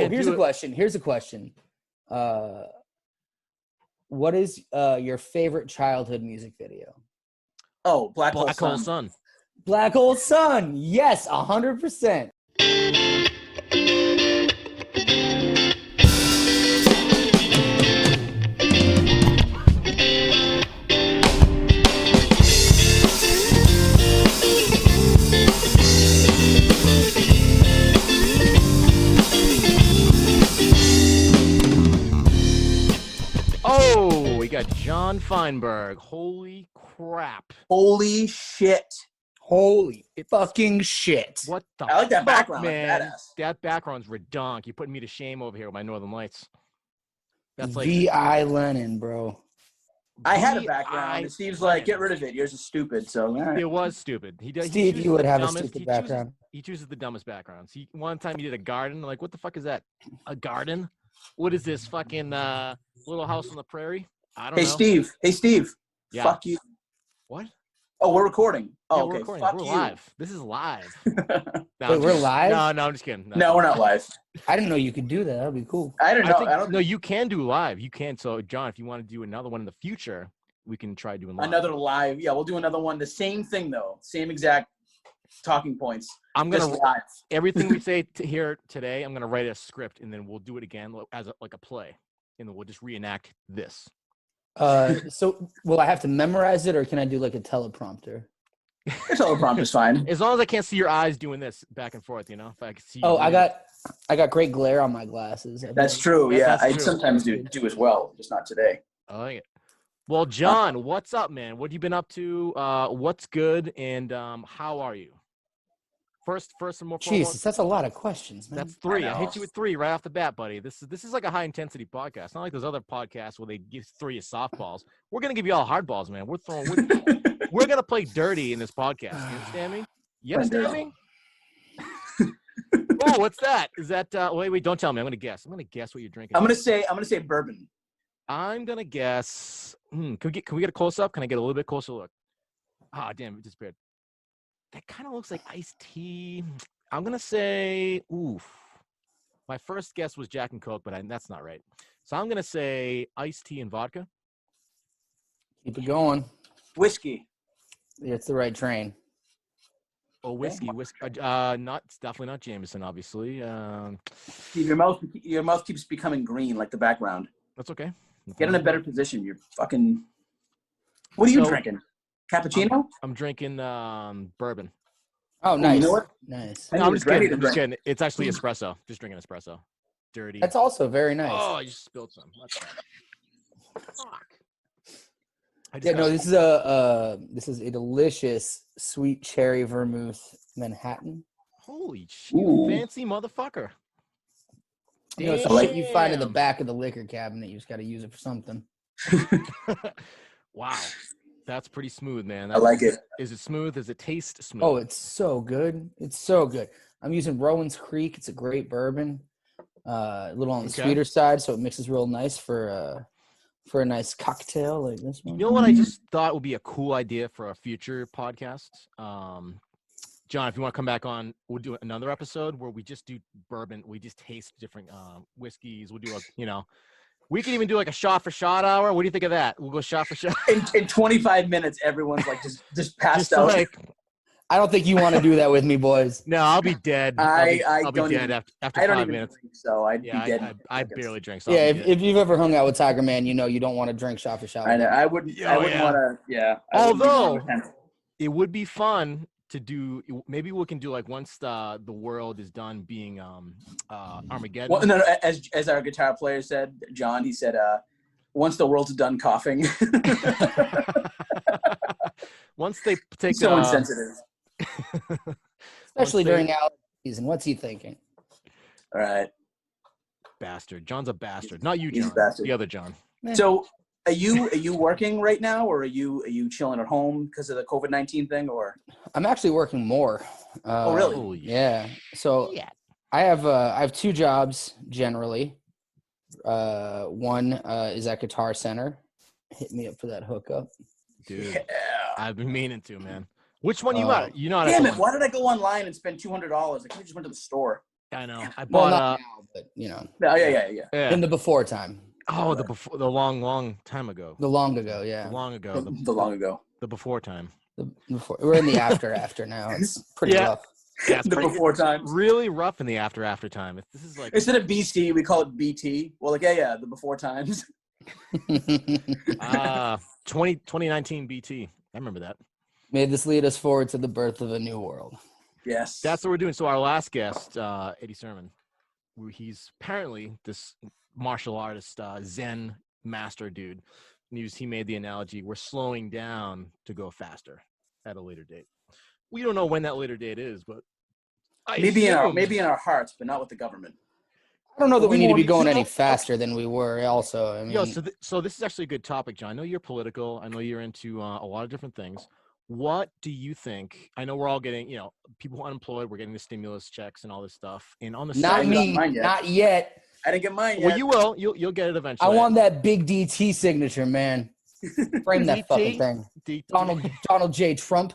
here's a question. Here's a question. What is your favorite childhood music video? Oh, Black Hole Sun. Black Hole Sun. Yes, 100%. Oh, we got John Feinberg. Holy crap. Holy shit. Holy fucking shit. What the I like that fuck, background, man? badass. That background's redonk. You're putting me to shame over here with my Northern Lights. That's like V.I. Lenin, bro. I had a background, and Steve's like, get rid of it. Yours is stupid. So It was stupid. He does. Steve, you would have a stupid background. He chooses the dumbest backgrounds. One time he did a garden. Like, what the fuck is that? A garden? What is this fucking Little House on the Prairie? I don't know. Hey, Steve. Yeah. Fuck you. What? Oh, we're recording. Oh, yeah, okay. We're recording. Fuck we're you. live. This is live. No, Wait, we're live? No, I'm just kidding. No, we're not live. I didn't know you could do that. That'd be cool. I don't know. No, you can do live. You can. So, John, if you want to do another one in the future, we can try doing live. Another live. Yeah, we'll do another one. The same thing, though. Same exact talking points. I'm going to live. Everything we say here today, I'm going to write a script, and then we'll do it again as like a play, and then we'll just reenact this. So will I have to memorize it, or can I do like a teleprompter? A teleprompter's fine. As long as I can't see your eyes doing this back and forth, you know. If I can see. Oh, I got great glare on my glasses. That's true. Yeah, That's I true. sometimes do as well, just not today. I like it. Well, John, what's up, man? What have you been up to? What's good? And how are you? First and more. Jesus, that's a lot of questions, man. That's three. I hit you with three right off the bat, buddy. This is like a high intensity podcast. Not like those other podcasts where they give three as softballs. We're gonna give you all hard balls, man. We're gonna play dirty in this podcast. You understand me? You understand me? Oh, what's that? Is that wait, don't tell me. I'm gonna guess what you're drinking. I'm gonna say bourbon. I'm gonna guess. Can we get a close up? Can I get a little bit closer look? Ah, damn, it disappeared. That kind of looks like iced tea. I'm gonna say, oof. My first guess was Jack and Coke, but that's not right. So I'm gonna say iced tea and vodka. Keep it going. Whiskey. Yeah, it's the right train. Oh, whiskey. It's definitely not Jameson, obviously. Steve, your mouth keeps becoming green like the background. That's okay. Get in a better position. You're fucking. What are you drinking? Cappuccino? I'm drinking bourbon. Oh, nice. You know what? Nice. No, I'm just kidding. It's actually espresso. Just drinking espresso. Dirty. That's also very nice. Oh, I just spilled some. Fuck. Yeah, no, this is a delicious sweet cherry vermouth Manhattan. Holy shit, fancy motherfucker. You know, it's like you find in the back of the liquor cabinet. You just got to use it for something. Wow. That's pretty smooth, man. I like it. Is it smooth? Does it taste smooth? Oh, it's so good. It's so good. I'm using Rowan's Creek. It's a great bourbon. A little on the sweeter side, so it mixes real nice for a nice cocktail like this one. You know what I just thought would be a cool idea for a future podcast? John, if you want to come back on, we'll do another episode where we just do bourbon. We just taste different whiskeys. We'll do we could even do like a shot for shot hour. What do you think of that? We'll go shot for shot. In 25 minutes, everyone's like just passed out. I don't think you want to do that with me, boys. No, I'll be dead. I'll be dead after 5 minutes. Drink, so I'd be dead. I barely drink. So yeah, if you've ever hung out with Tiger Man, you know you don't want to drink shot for shot. I know. I wouldn't want to. Yeah. Although it would be fun to do. Maybe we can do like once the world is done being Armageddon. Well, no, as our guitar player said, John, he said, once the world's done coughing. Once they take so insensitive. Especially during allergy season. What's he thinking? All right. Bastard. John's a bastard. Not you, John. He's a bastard. The other John. So are you working right now, or are you chilling at home because of the COVID-19 thing, or? I'm actually working more. Oh, really? Yeah. So I have two jobs generally. One is at Guitar Center. Hit me up for that hookup. Dude, yeah. I've been meaning to, man. Which one you at? You know? Damn it! Why did I go online and spend $200? I could have just went to the store. I know. I Well, bought not now, but yeah. in the before time. Oh, the long time ago. The long ago, yeah. The long ago. The long ago. The before time. The before, we're in the after now. It's pretty rough. Yeah, it's The before times. Really rough in the after time. This is like instead of BC, we call it BT. Well, like the before times. 2019 BT. I remember that. May this lead us forward to the birth of a new world. Yes. That's what we're doing. So our last guest, Eddie Sermon, he's apparently this martial artist, Zen master dude. He made the analogy, we're slowing down to go faster at a later date. We don't know when that later date is, but maybe in our hearts, but not with the government. I don't know that we need to be going any faster than we were. Also, I mean, so this is actually a good topic, John. I know you're political. I know you're into a lot of different things. What do you think? I know we're all getting, people unemployed. We're getting the stimulus checks and all this stuff. And on the not me, not yet. I didn't get mine yet. Well, you will. You'll get it eventually. I want that big DT signature, man. Frame that fucking thing. Donald J. Trump.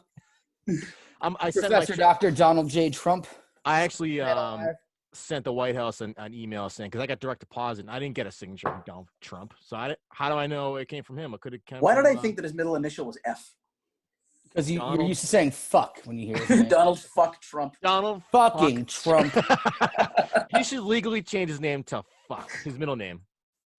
Professor Dr. Donald J. Trump. I actually sent the White House an email saying, because I got direct deposit and I didn't get a signature from Donald Trump. So how do I know it came from him? It could have come. Why did I think that his middle initial was F? Because you're used to saying fuck when you hear his name. Donald fuck Trump. Donald fucking Trump. He should legally change his name to fuck, his middle name.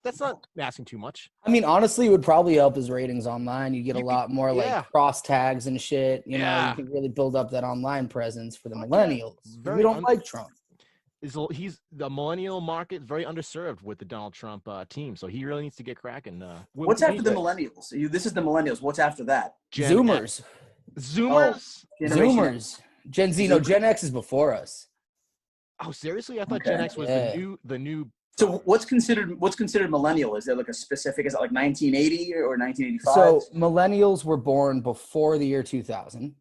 That's not asking too much. I mean, honestly, it would probably help his ratings online. You get a lot more like cross tags and shit. You know, you can really build up that online presence for the millennials. We don't like Trump. He's the millennial market, very underserved with the Donald Trump team. So he really needs to get cracking. What's after the millennials? This is the millennials. What's after that? Zoomers. Zoomers? Zoomers. Gen Z. No, Gen X is before us. Oh, seriously? I thought Gen X was the new. So what's considered millennial? Is there like a specific? Is it like 1980 or 1985? So millennials were born before the year 2000.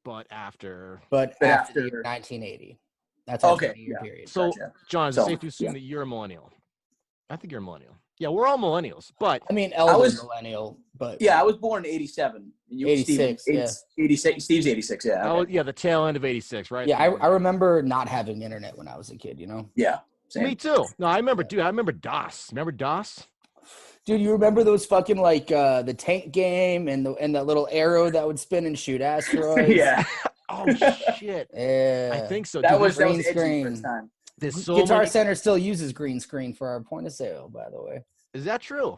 But after the year 1980. That's our 20-year period. So, John, is it safe to assume that you're a millennial? I think you're a millennial. Yeah, we're all millennials, but I mean, Elvin's millennial, but I was born in 87. And 86, Steve, 86. Steve's 86, yeah. Okay. Oh, yeah, the tail end of 86, right? Yeah, I remember not having internet when I was a kid. Yeah, same. Me too. No, I remember, dude. I remember DOS. Remember DOS? Dude, you remember those fucking like the tank game and that little arrow that would spin and shoot asteroids? Yeah. Oh shit. Yeah. I think so. That was green screen. Guitar Center still uses green screen for our point of sale, by the way. Is that true?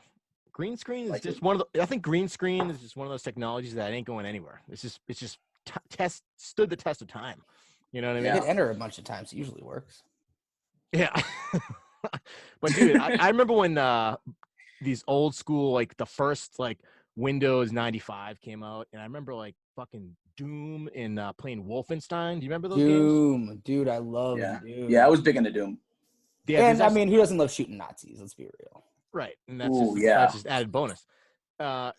Green screen is just one of the. I think green screen is just one of those technologies that ain't going anywhere. It's just stood the test of time. You know what I mean? You hit enter a bunch of times. It usually works. Yeah. But dude, I remember when these old school, like the first like Windows 95 came out, and I remember like fucking Doom and playing Wolfenstein. Do you remember those games? Dude, I love Doom. Yeah, I was big into Doom. Yeah, and I mean, who doesn't love shooting Nazis? Let's be real. Right, and that's just added bonus. But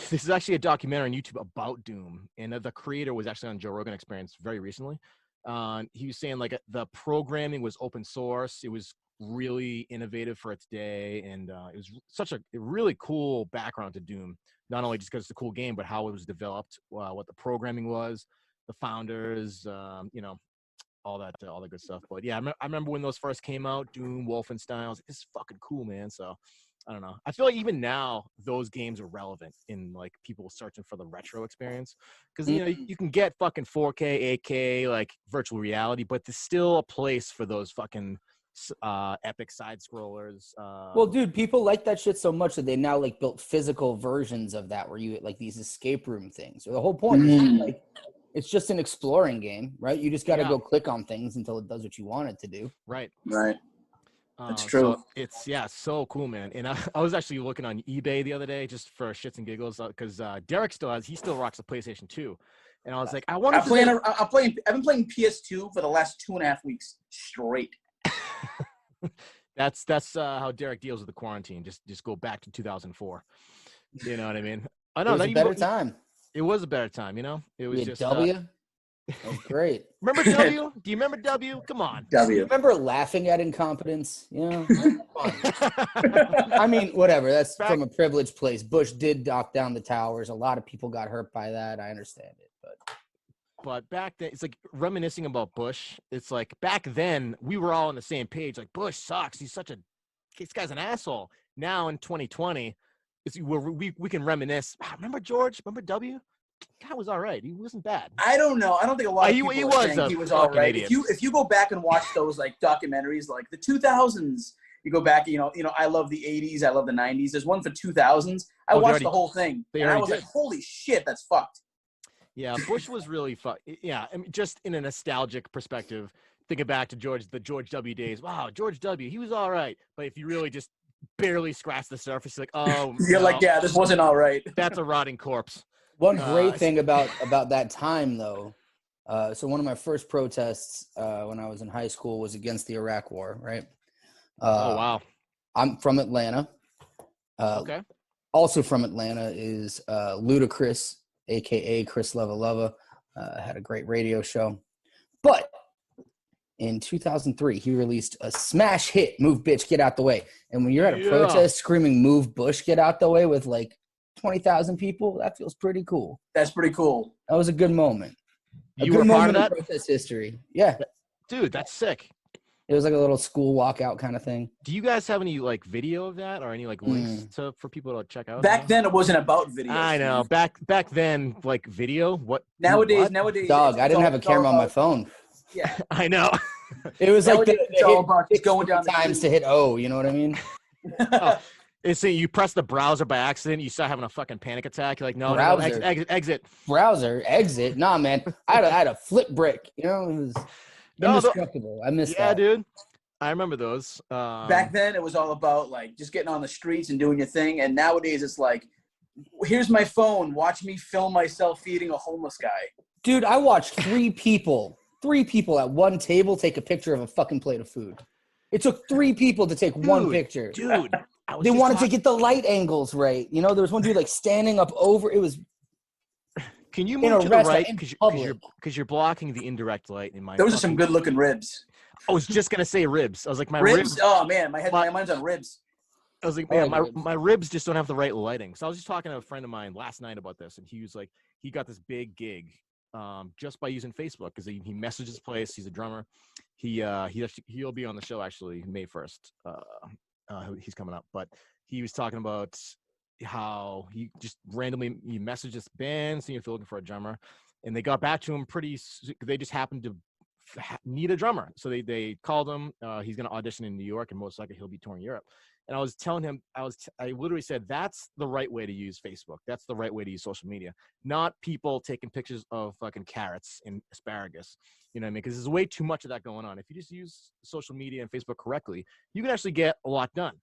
this is actually a documentary on YouTube about Doom, and the creator was actually on Joe Rogan Experience very recently. He was saying like the programming was open source. It was really innovative for its day, and it was such a really cool background to Doom. Not only just because it's a cool game, but how it was developed, what the programming was, the founders, all that good stuff. But yeah, I remember when those first came out, Doom, Wolfenstein. I was like, this is fucking cool, man. So I don't know. I feel like even now those games are relevant in like people searching for the retro experience, because you can get fucking 4K, 8K, like virtual reality, but there's still a place for those fucking epic side scrollers. Well, dude, people like that shit so much that they now like built physical versions of that where you like these escape room things. So the whole point is like it's just an exploring game, right? You just got to go click on things until it does what you want it to do. Right. That's true. So it's so cool, man. And I was actually looking on eBay the other day just for shits and giggles because Derek still rocks a PlayStation 2, and I was like, I've been playing PS2 for the last 2.5 weeks straight. That's how Derek deals with the quarantine. Just go back to 2004. You know what I mean? I know it was a better time. It was a better time. It was just W. That was great. Remember W? Do you remember W? Come on. W. You remember laughing at incompetence? I mean, whatever. That's from a privileged place. Bush did knock down the towers. A lot of people got hurt by that. I understand it, but But back then, it's like reminiscing about Bush. It's like back then we were all on the same page. Like Bush sucks. This guy's an asshole. Now in 2020, we can reminisce. Remember George? Remember W? Guy was all right. He wasn't bad. I don't know. I don't think a lot of people he are was saying he was all right. If you go back and watch those like documentaries, like the 2000s, you go back. I love the 80s. I love the 90s. There's one for 2000s. I watched the whole thing, and I was like, holy shit, that's fucked. Yeah, Bush was really fun. Yeah, I mean, just in a nostalgic perspective, thinking back to the George W. days. Wow, George W. He was all right. But if you really just barely scratch the surface, you're like, oh, you're like, yeah, this wasn't all right. That's a rotting corpse. One great thing about that time, though, so one of my first protests when I was in high school was against the Iraq War, right? Oh, wow. I'm from Atlanta. Okay. Also from Atlanta is Ludacris, a.k.a. Chris Leva. Had a great radio show. But in 2003, he released a smash hit, Move Bitch, Get Out the Way. And when you're at a protest screaming, Move Bush, Get Out the Way with like 20,000 people, that feels pretty cool. That's pretty cool. That was a good moment. You were part of that? Protest history. Yeah. Dude, that's sick. It was like a little school walkout kind of thing. Do you guys have any like video of that or any like links for people to check out? Back then, it wasn't about video. I know. Back then, like video. What nowadays? Dog, I didn't have a camera on my phone. Yeah, I know. It was like it's all about just going down the times to hit O. You know what I mean? It's you press the browser by accident, you start having a fucking panic attack. You're like, no, exit. Browser, exit. Nah, man. I had a flip brick. You know, it was indestructible. I missed that. Yeah, dude. I remember those. Back then, it was all about like just getting on the streets and doing your thing. And nowadays, it's like, here's my phone. Watch me film myself feeding a homeless guy. Dude, I watched three people at one table take a picture of a fucking plate of food. It took 3 people to take one picture. Dude. They wanted to get the light angles right. You know, there was one dude like standing up over. It was. Can you move to the right? Because you're blocking the indirect light in my. Those are some good looking ribs. I was just gonna say ribs. I was like, my ribs. Oh man, my mind's on ribs. I was like, man, my ribs just don't have the right lighting. So I was just talking to a friend of mine last night about this, and he was like, he got this big gig, just by using Facebook because he messaged his place. He's a drummer. He'll be on the show actually May 1st. He's coming up, but he was talking about how he just randomly messaged this band seeing if they're looking for a drummer, and they got back to him they just happened to need a drummer, so they called him. He's going to audition in New York, and most likely he'll be touring Europe. And I was telling him, I literally said, that's the right way to use Facebook. That's the right way to use social media, not people taking pictures of fucking carrots and asparagus. You know what I mean? Because there's way too much of that going on. If you just use social media and Facebook correctly, you can actually get a lot done.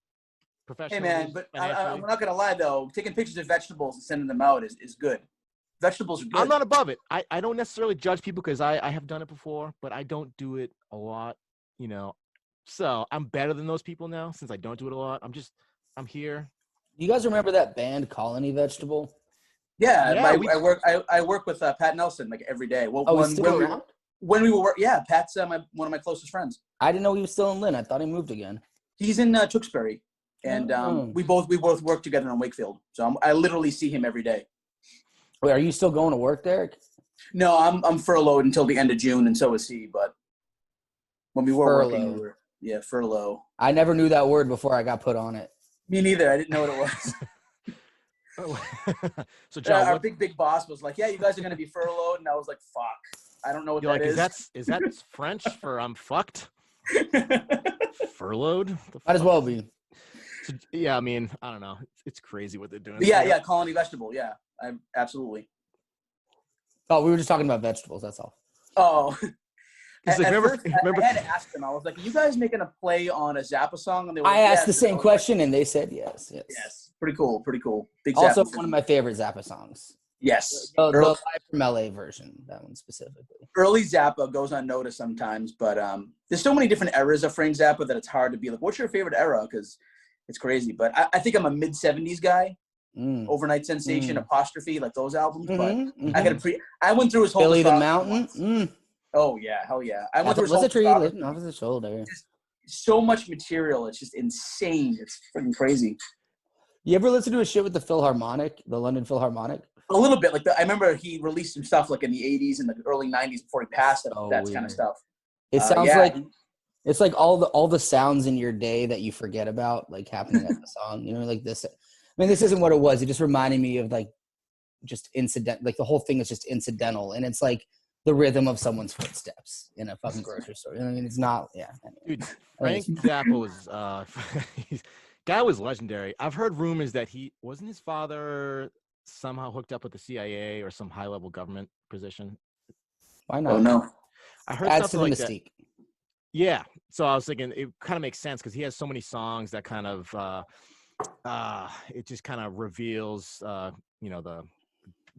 Professionally. Hey man, but I'm not gonna lie though. Taking pictures of vegetables and sending them out is good. Vegetables are good. I'm not above it. I don't necessarily judge people because I have done it before, but I don't do it a lot. You know, so I'm better than those people now since I don't do it a lot. I'm here. You guys remember that band Colony Vegetable? Yeah, I work with Pat Nelson like every day. Well, when we were Pat's one of my closest friends. I didn't know he was still in Lynn. I thought he moved again. He's in Tewksbury, and we both work together in Wakefield. So I literally see him every day. Wait, are you still going to work, Derek? No, I'm furloughed until the end of June, and so is he. But when we were working, furlough. I never knew that word before I got put on it. Me neither. I didn't know what it was. So John, our big boss was like, "Yeah, you guys are going to be furloughed," and I was like, "Fuck, I don't know what that is." Is that French for I'm fucked? Furloughed? Might as well be. So, yeah, I mean, I don't know. It's crazy what they're doing. Yeah, Colony Vegetable. Yeah, absolutely. Oh, we were just talking about vegetables. That's all. Oh. Remember, I had to ask them. I was like, "Are you guys making a play on a Zappa song?" And they were I asked the same question, and they said yes. Yes. Pretty cool. Big also, Zappa one of my favorite Zappa songs. Yes. The Live from LA version, that one specifically. Early Zappa goes unnoticed sometimes, but there's so many different eras of Frank Zappa that it's hard to be like, what's your favorite era? Because it's crazy. But I think I'm a mid-'70s guy. Overnight Sensation, Apostrophe, like those albums. I went through his whole Billy the Mountain. Oh yeah, hell yeah! I went through his whole whole tree living off his shoulder. So much material, it's just insane. It's freaking crazy. You ever listen to a shit with the Philharmonic, the London Philharmonic? A little bit. Like I remember he released some stuff like in the 80s and the early 90s before he passed. That kind of stuff. It sounds like it's like all the sounds in your day that you forget about, like happening at the song. You know, like this. I mean, this isn't what it was. It just reminded me of like just incident. Like the whole thing is just incidental, and it's like the rhythm of someone's footsteps in a fucking grocery store. You know what I mean? It's not. Yeah. Anyway. Dude, Frank Zappa was guy was legendary. I've heard rumors that he wasn't his father somehow hooked up with the CIA or some high level government position. Why not? Oh no. I heard Adds something to the like mystique. that. Yeah. So I was thinking it kind of makes sense because he has so many songs that kind of it just kind of reveals the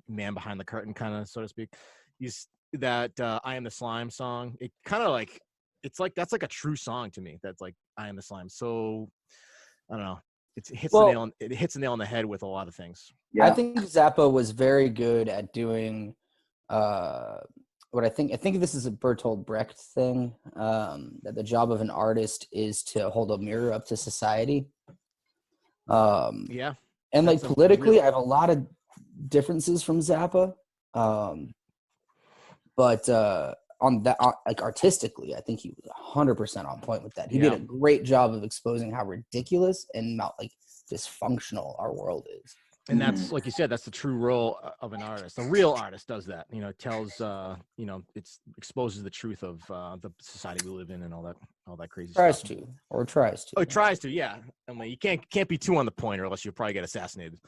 man behind the curtain, kind of, so to speak. He's that I Am the Slime song. It kind of like it's like that's like a true song to me. That's like I Am the Slime. So I don't know. It hits the nail on the head with a lot of things. Yeah. I think Zappa was very good at doing what I think this is a Bertolt Brecht thing, that the job of an artist is to hold a mirror up to society. Yeah. And like politically, I have a lot of differences from Zappa. But on that, like artistically, I think he was 100% on point with that. He did a great job of exposing how ridiculous and not like dysfunctional our world is. And that's, like you said, that's the true role of an artist. A real artist does that, tells, it exposes the truth of the society we live in and all that crazy stuff. Tries to. Oh, it tries to, yeah. I mean, you can't be too on the point or else you'll probably get assassinated.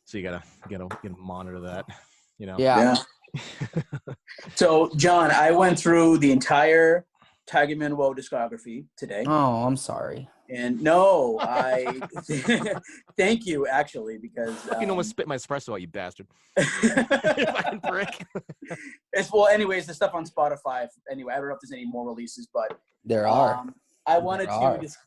So you gotta monitor that, Yeah. So, John, I went through the entire Tiger Manuel discography today. Oh, I'm sorry. And no, I thank you actually because fucking almost spit my espresso out, you bastard. You fucking prick. Anyways, the stuff on Spotify. Anyway, I don't know if there's any more releases, but there are. I wanted to just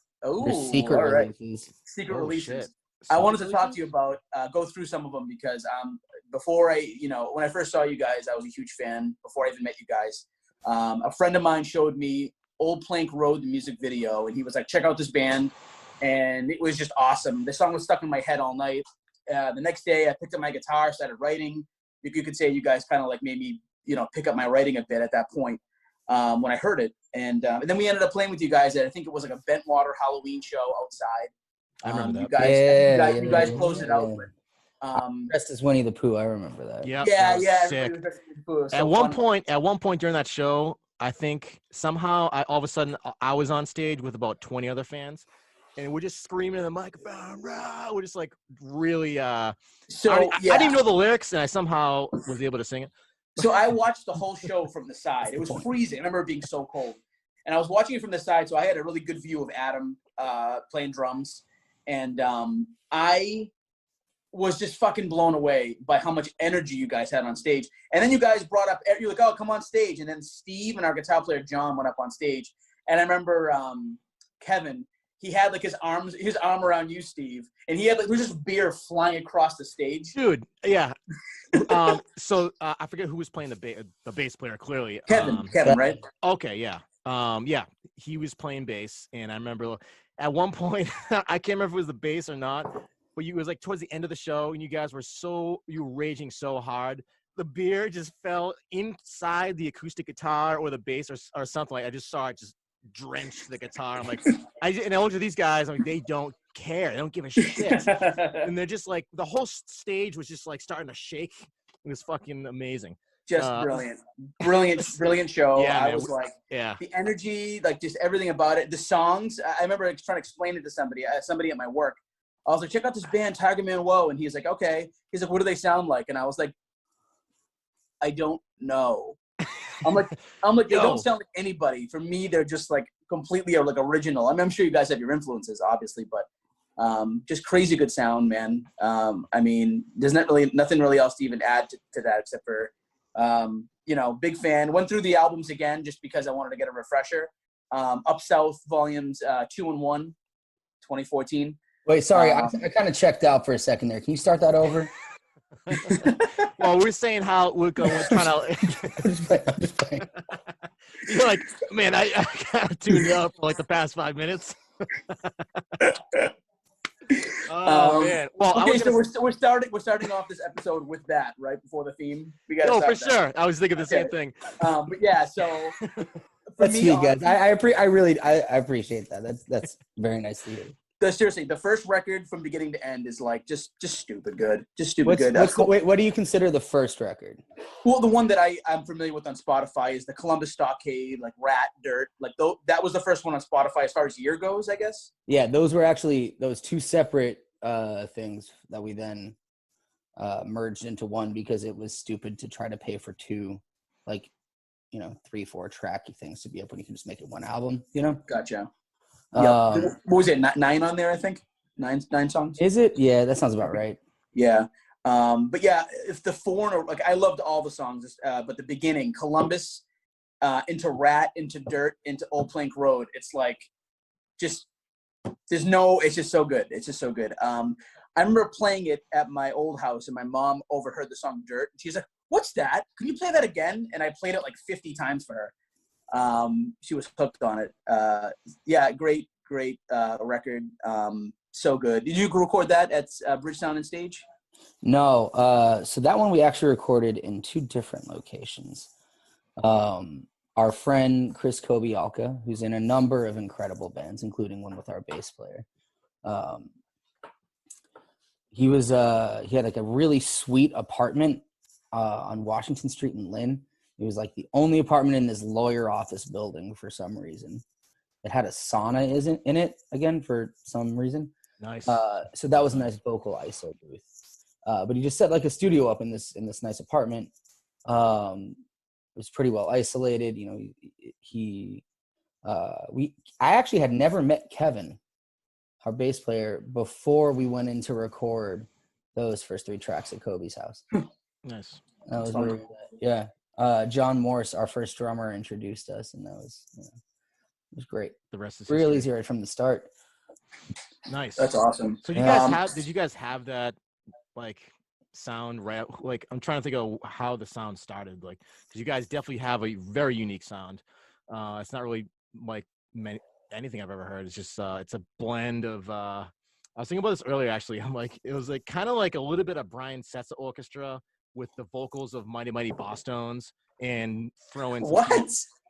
secret releases. Secret releases. Shit. I wanted to talk to you about go through some of them because before when I first saw you guys, I was a huge fan before I even met you guys. A friend of mine showed me Old Plank Road, the music video, and he was like, check out this band. And it was just awesome. The song was stuck in my head all night. The next day I picked up my guitar, started writing. You could say you guys kind of like made me, pick up my writing a bit at that point when I heard it. And then we ended up playing with you guys at, I think it was like a Bentwater Halloween show outside. I remember that. You guys closed it out with. Dressed as Winnie the Pooh, I remember that. Yeah. Sick. So at one point during that show, I think somehow all of a sudden I was on stage with about 20 other fans, and we're just screaming in the microphone. Rah! We're just like really. I didn't even know the lyrics, and I somehow was able to sing it. So I watched the whole show from the side. It was freezing. I remember it being so cold, and I was watching it from the side, so I had a really good view of Adam playing drums, and I was just fucking blown away by how much energy you guys had on stage. And then you guys brought up, you're like, oh, come on stage. And then Steve and our guitar player, John, went up on stage. And I remember Kevin, he had like his arm around you, Steve. And he had like, there was just beer flying across the stage. Dude, yeah. So I forget who was playing the bass player, clearly. Kevin, right? Okay, yeah. Yeah, he was playing bass. And I remember at one point, I can't remember if it was the bass or not, but it was like towards the end of the show, and you guys were raging so hard. The beer just fell inside the acoustic guitar or the bass or something. Like I just saw it just drenched the guitar. I'm like, and I looked at these guys. I'm like, they don't care. They don't give a shit. And they're just like, the whole stage was just like starting to shake. It was fucking amazing. Just brilliant show. Yeah, I was like, the energy, like just everything about it. The songs. I remember trying to explain it to somebody at my work. I was like, check out this band, Tiger Manuel. And he's like, okay. He's like, what do they sound like? And I was like, I don't know. I'm like, they don't sound like anybody. For me, they're just like completely like original. I mean, I'm sure you guys have your influences, obviously, but just crazy good sound, man. I mean, there's nothing really else to even add to that except for, big fan. Went through the albums again just because I wanted to get a refresher. Up South Volumes 2 and 1, 2014. Wait, sorry, I kind of checked out for a second there. Can you start that over? Well, we're saying how we're trying to. I'm just playing. You're like, man, I kind of tuned up for like the past 5 minutes. Oh man. Well, okay, so we're starting off this episode with that right before the theme. We got. No, for sure. I was thinking the same thing. But yeah, so that's me, sweet, guys. I appreciate that. That's very nice to hear. Seriously, the first record from beginning to end is like just stupid good. What do you consider the first record? Well, the one that I'm familiar with on Spotify is the Columbus Stockade, like Rat, Dirt. Like that was the first one on Spotify as far as year goes, I guess. Yeah, those were actually those two separate things that we then merged into one because it was stupid to try to pay for two, like, 3-4 tracky things to be up when you can just make it one album. Gotcha. Yeah. What was it? 9 on there, I think. 9 songs. Is it? Yeah, that sounds about right. Yeah. But yeah, if the Foreigner, like I loved all the songs, but the beginning, Columbus, into Rat, into Dirt, into Old Plank Road, it's like it's just so good. It's just so good. I remember playing it at my old house and my mom overheard the song Dirt. She's like, "What's that? Can you play that again?" And I played it like 50 times for her. She was hooked on it. Yeah, great record. So good. Did you record that at Bridgetown and Stage? No. So that one we actually recorded in 2 different locations. Our friend Chris Kobialka, who's in a number of incredible bands, including one with our bass player. He had like a really sweet apartment on Washington Street in Lynn. It was like the only apartment in this lawyer office building for some reason. It had a sauna in it again for some reason. Nice. So that was a nice vocal ISO booth. But he just set like a studio up in this nice apartment. It was pretty well isolated. I actually had never met Kevin, our bass player, before we went in to record those first 3 tracks at Kobe's house. Nice. That was really good. Yeah. John Morse, our first drummer, introduced us, and that was it was great. The rest is real easy right from the start. Nice. That's awesome. So did you guys have that like sound right? Like I'm trying to think of how the sound started. Like because you guys definitely have a very unique sound. It's not really like anything I've ever heard. It's just it's a blend of. I was thinking about this earlier actually. I'm like it was like kind of like a little bit of Brian Setzer Orchestra with the vocals of Mighty Mighty Bosstones and throw in some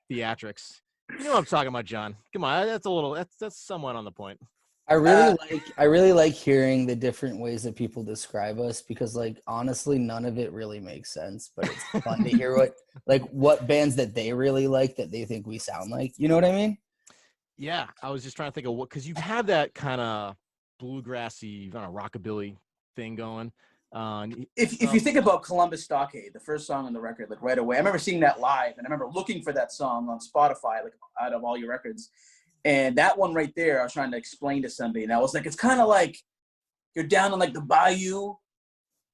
theatrics. You know what I'm talking about, John. Come on, that's somewhat on the point. I really like hearing the different ways that people describe us because like honestly none of it really makes sense, but it's fun to hear what bands that they really like that they think we sound like. You know what I mean? Yeah, I was just trying to think of what because you have that kind of bluegrassy, rockabilly thing going. If you think about Columbus Stockade, the first song on the record, like right away, I remember seeing that live, and I remember looking for that song on Spotify, like out of all your records, and that one right there, I was trying to explain to somebody, and I was like, it's kind of like you're down in like the bayou,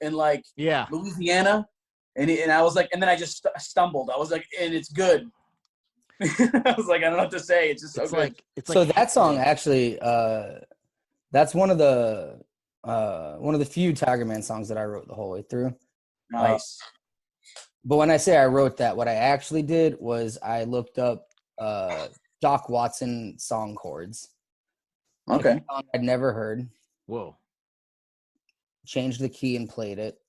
in like Louisiana, and I was like, and then I just stumbled. I was like, and it's good. I was like, I don't know what to say. It's just so good. So that song actually, that's one of the few Tiger Man songs that I wrote the whole way through. Nice. But when I say I wrote that, what I actually did was I looked up Doc Watson song chords. Okay. Song I'd never heard. Whoa. Changed the key and played it.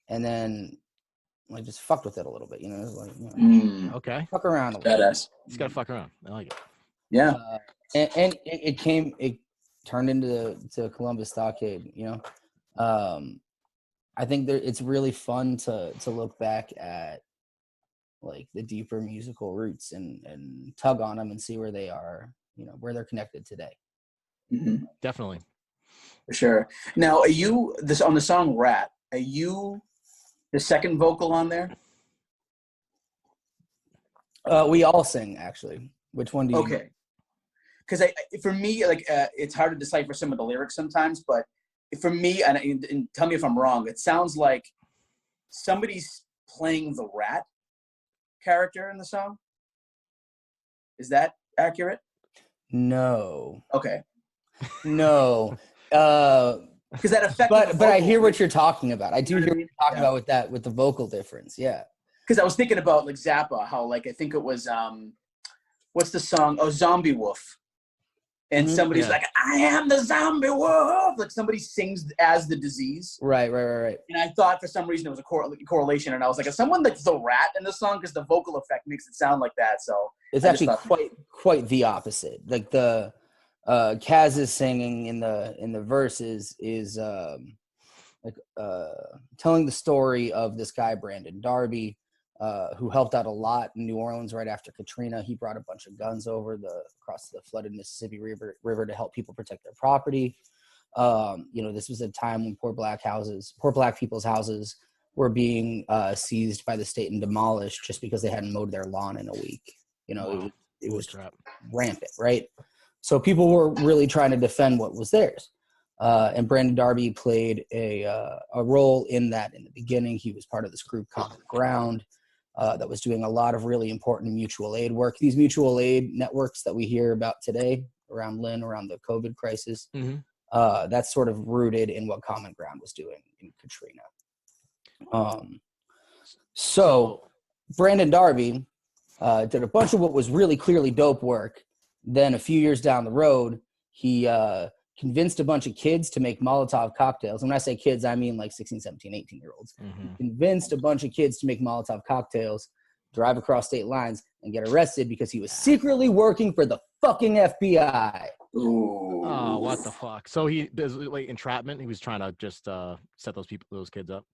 And then I just fucked with it a little bit, Okay. Fuck around a little bit. Just gotta fuck around. I like it. Yeah. And it turned into Columbus Stockade, I think it's really fun to look back at like the deeper musical roots and tug on them and see where they are, where they're connected today. Mm-hmm. Definitely. For sure. Now, are you on the song Rat, are you the second vocal on there? We all sing actually. Which one do you? Okay. Because for me, like it's hard to decipher some of the lyrics sometimes, but for me, and tell me if I'm wrong, it sounds like somebody's playing the rat character in the song. Is that accurate? No. Okay. No. Because that affects. But I hear what you're talking about. I do hear what you're talking about with the vocal difference. Yeah. Because I was thinking about like Zappa, how like I think it was what's the song? Oh, Zombie Wolf. and somebody's like, I am the zombie wolf. Like somebody sings as the disease. Right. And I thought for some reason there was a correlation, and I was like, is someone like the rat in the song? Because the vocal effect makes it sound like that. So it's actually quite the opposite. Like the Kaz's singing in the verses is telling the story of this guy Brandon Darby, who helped out a lot in New Orleans right after Katrina. He brought a bunch of guns over across the flooded Mississippi River to help people protect their property. This was a time when poor black people's houses were being seized by the state and demolished just because they hadn't mowed their lawn in a week. It was rampant, right? So people were really trying to defend what was theirs. And Brandon Darby played a role in that in the beginning. He was part of this group, Common Ground, that was doing a lot of really important mutual aid work. These mutual aid networks that we hear about today around the COVID crisis, that's sort of rooted in what Common Ground was doing in Katrina. So Brandon Darby did a bunch of what was really clearly dope work. Then a few years down the road, he convinced a bunch of kids to make Molotov cocktails. And when I say kids, I mean like 16, 17, 18-year-olds. Convinced a bunch of kids to make Molotov cocktails, drive across state lines, and get arrested because he was secretly working for the fucking FBI. Ooh. Oh, what the fuck? So he does like entrapment. He was trying to just set those kids up.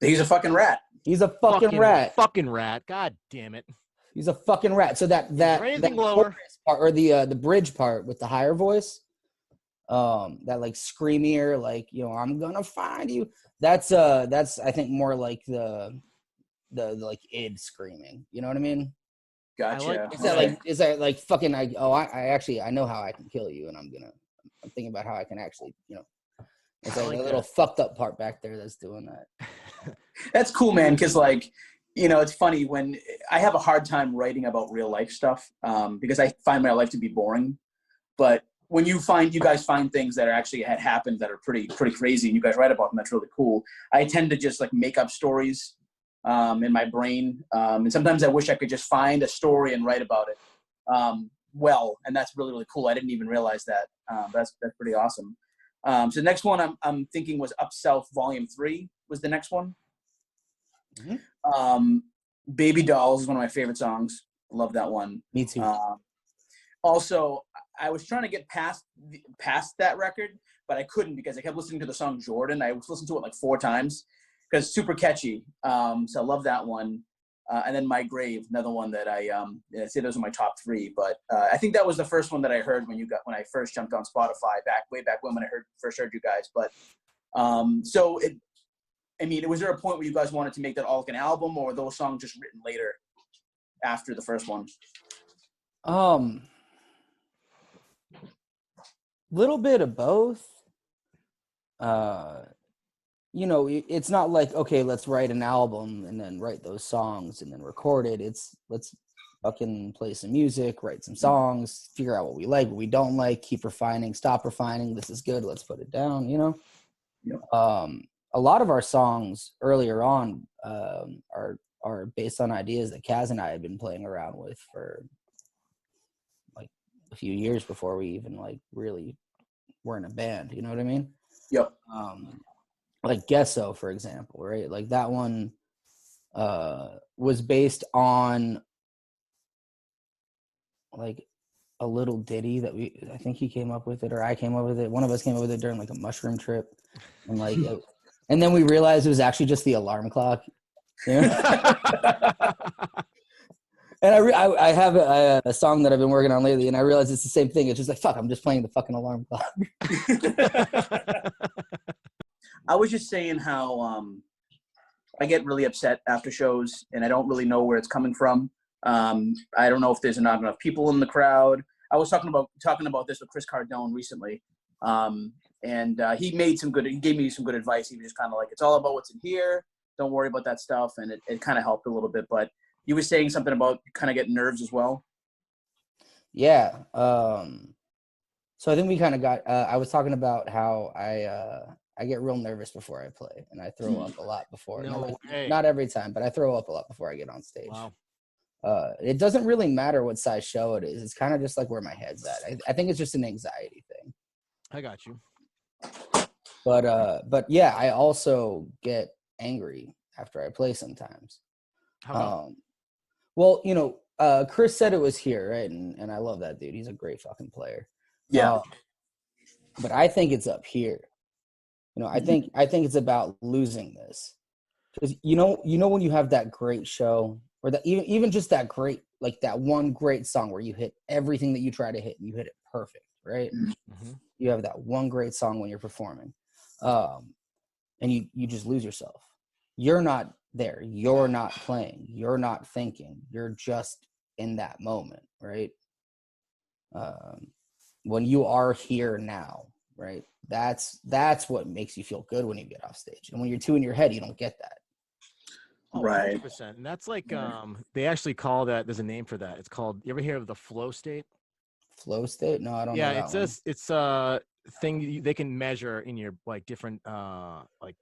He's a fucking rat. He's a fucking rat. Fucking rat. God damn it. He's a fucking rat. So that lower part, or the bridge part with the higher voice, that like screamier, like, I'm gonna find you. That's I think more like the like id screaming. You know what I mean? Gotcha. Is that like fucking? I know how I can kill you, and I'm thinking about how I can actually, it's like a little fucked up part back there that's doing that. That's cool, man. Because it's funny when I have a hard time writing about real life stuff because I find my life to be boring. But when you guys find things that are actually had happened that are pretty crazy, and you guys write about them, that's really cool. I tend to just like make up stories in my brain, and sometimes I wish I could just find a story and write about it. And that's really, really cool. I didn't even realize that. That's pretty awesome. So the next one I'm thinking was Up South Volume 3 was the next one. Baby Dolls is one of my favorite songs. Love that one. Me too. Also, I was trying to get past that record, but I couldn't because I kept listening to the song Jordan. I listened to it like 4 times because it's super catchy. So I love that one. And then My Grave, another one that I say those are my top 3. But I think that was the first one that I heard when I first jumped on Spotify way back when I first heard you guys. But was there a point where you guys wanted to make that all like an album, or were those songs just written later after the first one? Little bit of both. It's not like, okay, let's write an album and then write those songs and then record it. It's let's fucking play some music, write some songs, figure out what we like, what we don't like, keep refining, stop refining. This is good. Let's put it down, Yeah. A lot of our songs earlier on are based on ideas that Kaz and I had been playing around with for like a few years before we even like really were in a band. You know what I mean? Yep. Like Gesso, for example, right? Like that one was based on like a little ditty that I think he came up with it, or I came up with it. One of us came up with it during like a mushroom trip, and like, and then we realized it was actually just the alarm clock. And I have a song that I've been working on lately, and I realized it's the same thing. It's just like, fuck, I'm just playing the fucking alarm clock. I was just saying how I get really upset after shows, and I don't really know where it's coming from. I don't know if there's not enough people in the crowd. I was talking about this with Chris Cardone recently, and he gave me some good advice. He was just kind of like, it's all about what's in here. Don't worry about that stuff, and it kind of helped a little bit. But you were saying something about kind of getting nerves as well. Yeah. So I think we kind of got. I was talking about how I get real nervous before I play, and I throw up a lot before. No way. Not every time, but I throw up a lot before I get on stage. Wow. It doesn't really matter what size show it is. It's kind of just like where my head's at. I think it's just an anxiety thing. I got you. But yeah, I also get angry after I play sometimes. How well, you know, Chris said it was here, right? And I love that dude. He's a great fucking player. Yeah. But I think it's up here. You know, I think it's about losing this. Because you know when you have that great show, or that even just that great, like that one great song where you hit everything that you try to hit and you hit it perfect, right? Mm-hmm. You have that one great song when you're performing, and you just lose yourself. You're not there. You're not playing. You're not thinking. You're just in that moment, right? When you are here now, right? That's what makes you feel good when you get off stage. And when you're too in your head, you don't get that. Oh, Right. 100%. And that's like they actually call that. There's a name for that. It's called. You ever hear of the flow state? Flow state? No, I don't Yeah, know that one. it's a thing they can measure in your like different like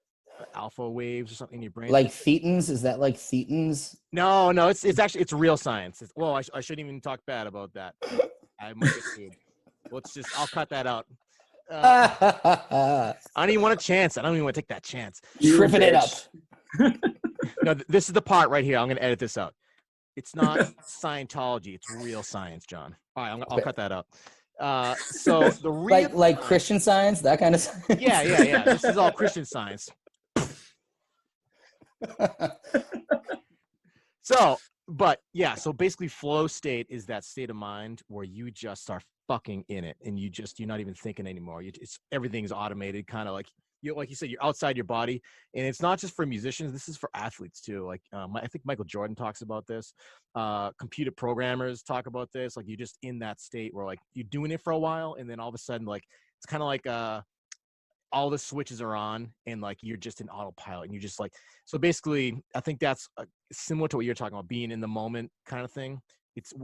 alpha waves or something in your brain. Like thetans? Is that like thetans? No, it's actually it's real science. Well, I shouldn't even talk bad about that. I might get sued. I'll cut that out. I don't even want a chance. I don't even want to take that chance. Tripping it up. No, this is the part right here. I'm going to edit this out. It's not Scientology. It's real science, John. All right, I'll cut that out. So the real like Christian Science, that kind of science. Yeah. This is all Christian science. So basically flow state is that state of mind where you just are fucking in it and you're not even thinking anymore. Everything's automated, kind of like you said, you're outside your body. And it's not just for musicians, this is for athletes too. Like I think Michael Jordan talks about this. Computer programmers talk about this. Like you're just in that state where like you're doing it for a while and then all of a sudden like it's kind of like all the switches are on and like you're just in autopilot and you just like, so basically I think that's similar to what you're talking about, being in the moment kind of thing.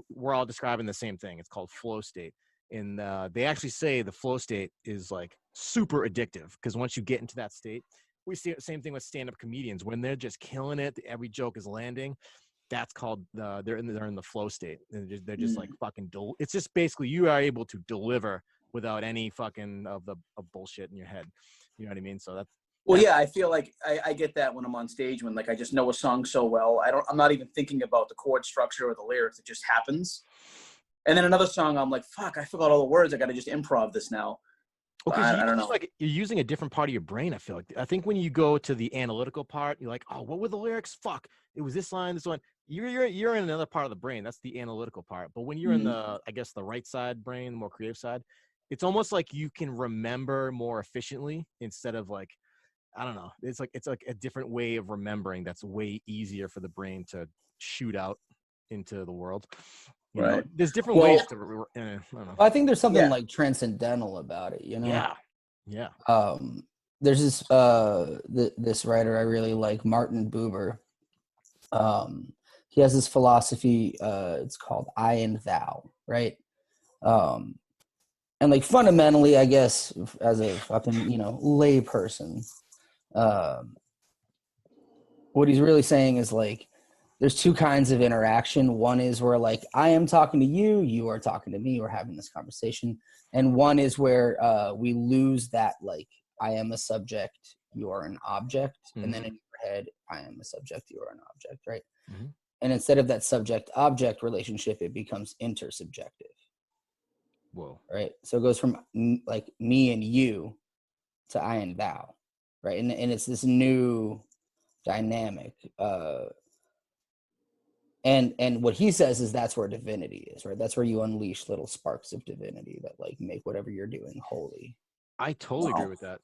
We're all describing the same thing. It's called flow state. And they actually say the flow state is like super addictive because once you get into that state, we see the same thing with stand-up comedians when they're just killing it, every joke is landing. That's called they're in the flow state. They're just like fucking it's just basically you are able to deliver without any fucking of bullshit in your head. You know what I mean? So yeah, I feel like I get that when I'm on stage, when like I just know a song so well. I'm not even thinking about the chord structure or the lyrics. It just happens. And then another song, I'm like, fuck, I forgot all the words. I got to just improv this now. Okay, I don't know. Like you're using a different part of your brain. I feel like I think when you go to the analytical part, you're like, oh, what were the lyrics? Fuck, it was this line, this one. You're in another part of the brain. That's the analytical part. But when you're in the right side brain, the more creative side, it's almost like you can remember more efficiently instead of like, I don't know. It's like a different way of remembering that's way easier for the brain to shoot out into the world. You know, there's different ways to. I don't know. I think there's something like transcendental about it. You know. Yeah. There's this this writer I really like, Martin Buber. He has this philosophy. It's called I and Thou, right? And like fundamentally, I guess, as a fucking lay person, what he's really saying is like, there's two kinds of interaction. One is where like I am talking to you, you are talking to me, we're having this conversation. And one is where we lose that like I am a subject, you are an object. Mm-hmm. And then in your head, I am a subject, you are an object, right? Mm-hmm. And instead of that subject-object relationship, it becomes intersubjective. Whoa. Right? So it goes from like me and you to I and thou, right? And it's this new dynamic. And what he says is that's where divinity is, right? That's where you unleash little sparks of divinity that like make whatever you're doing holy. I totally agree with that.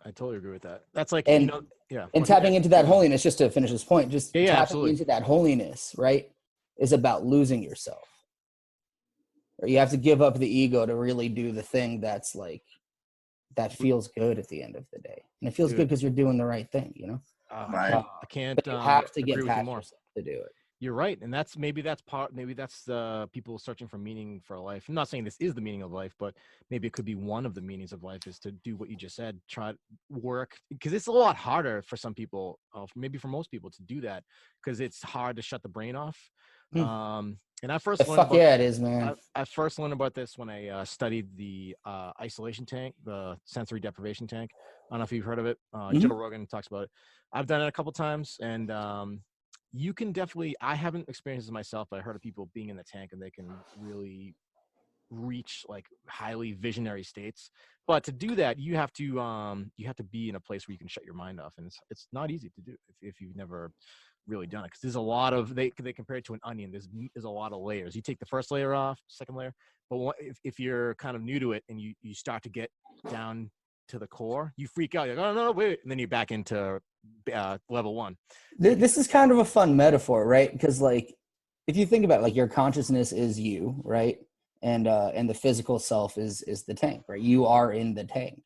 That's like, and tapping into that holiness, just to finish this point, tapping into that holiness, right, is about losing yourself. Or you have to give up the ego to really do the thing that's like, that feels good at the end of the day. And it feels good because you're doing the right thing, Right. I can't but you have to get past yourself to do it. You're right. And maybe that's people searching for meaning for life. I'm not saying this is the meaning of life, but maybe it could be one of the meanings of life is to do what you just said, try to work, because it's a lot harder for some people, maybe for most people to do that because it's hard to shut the brain off. And I first learned fuck about yeah, it is, man. I first learned about this when I studied the isolation tank, the sensory deprivation tank. I don't know if you've heard of it. Joe Rogan talks about it. I've done it a couple times, and you can definitely. I haven't experienced it myself, but I heard of people being in the tank and they can really reach like highly visionary states. But to do that, you have to be in a place where you can shut your mind off, and it's not easy to do if you've never really done it, because there's a lot of they compare it to an onion. There's a lot of layers. You take the first layer off, second layer, but if you're kind of new to it and you start to get down to the core, you freak out. You're like, oh no, wait, and then you're back into level one. This is kind of a fun metaphor, right? Because like if you think about it, like your consciousness is you, right? And the physical self is the tank, right? You are in the tank.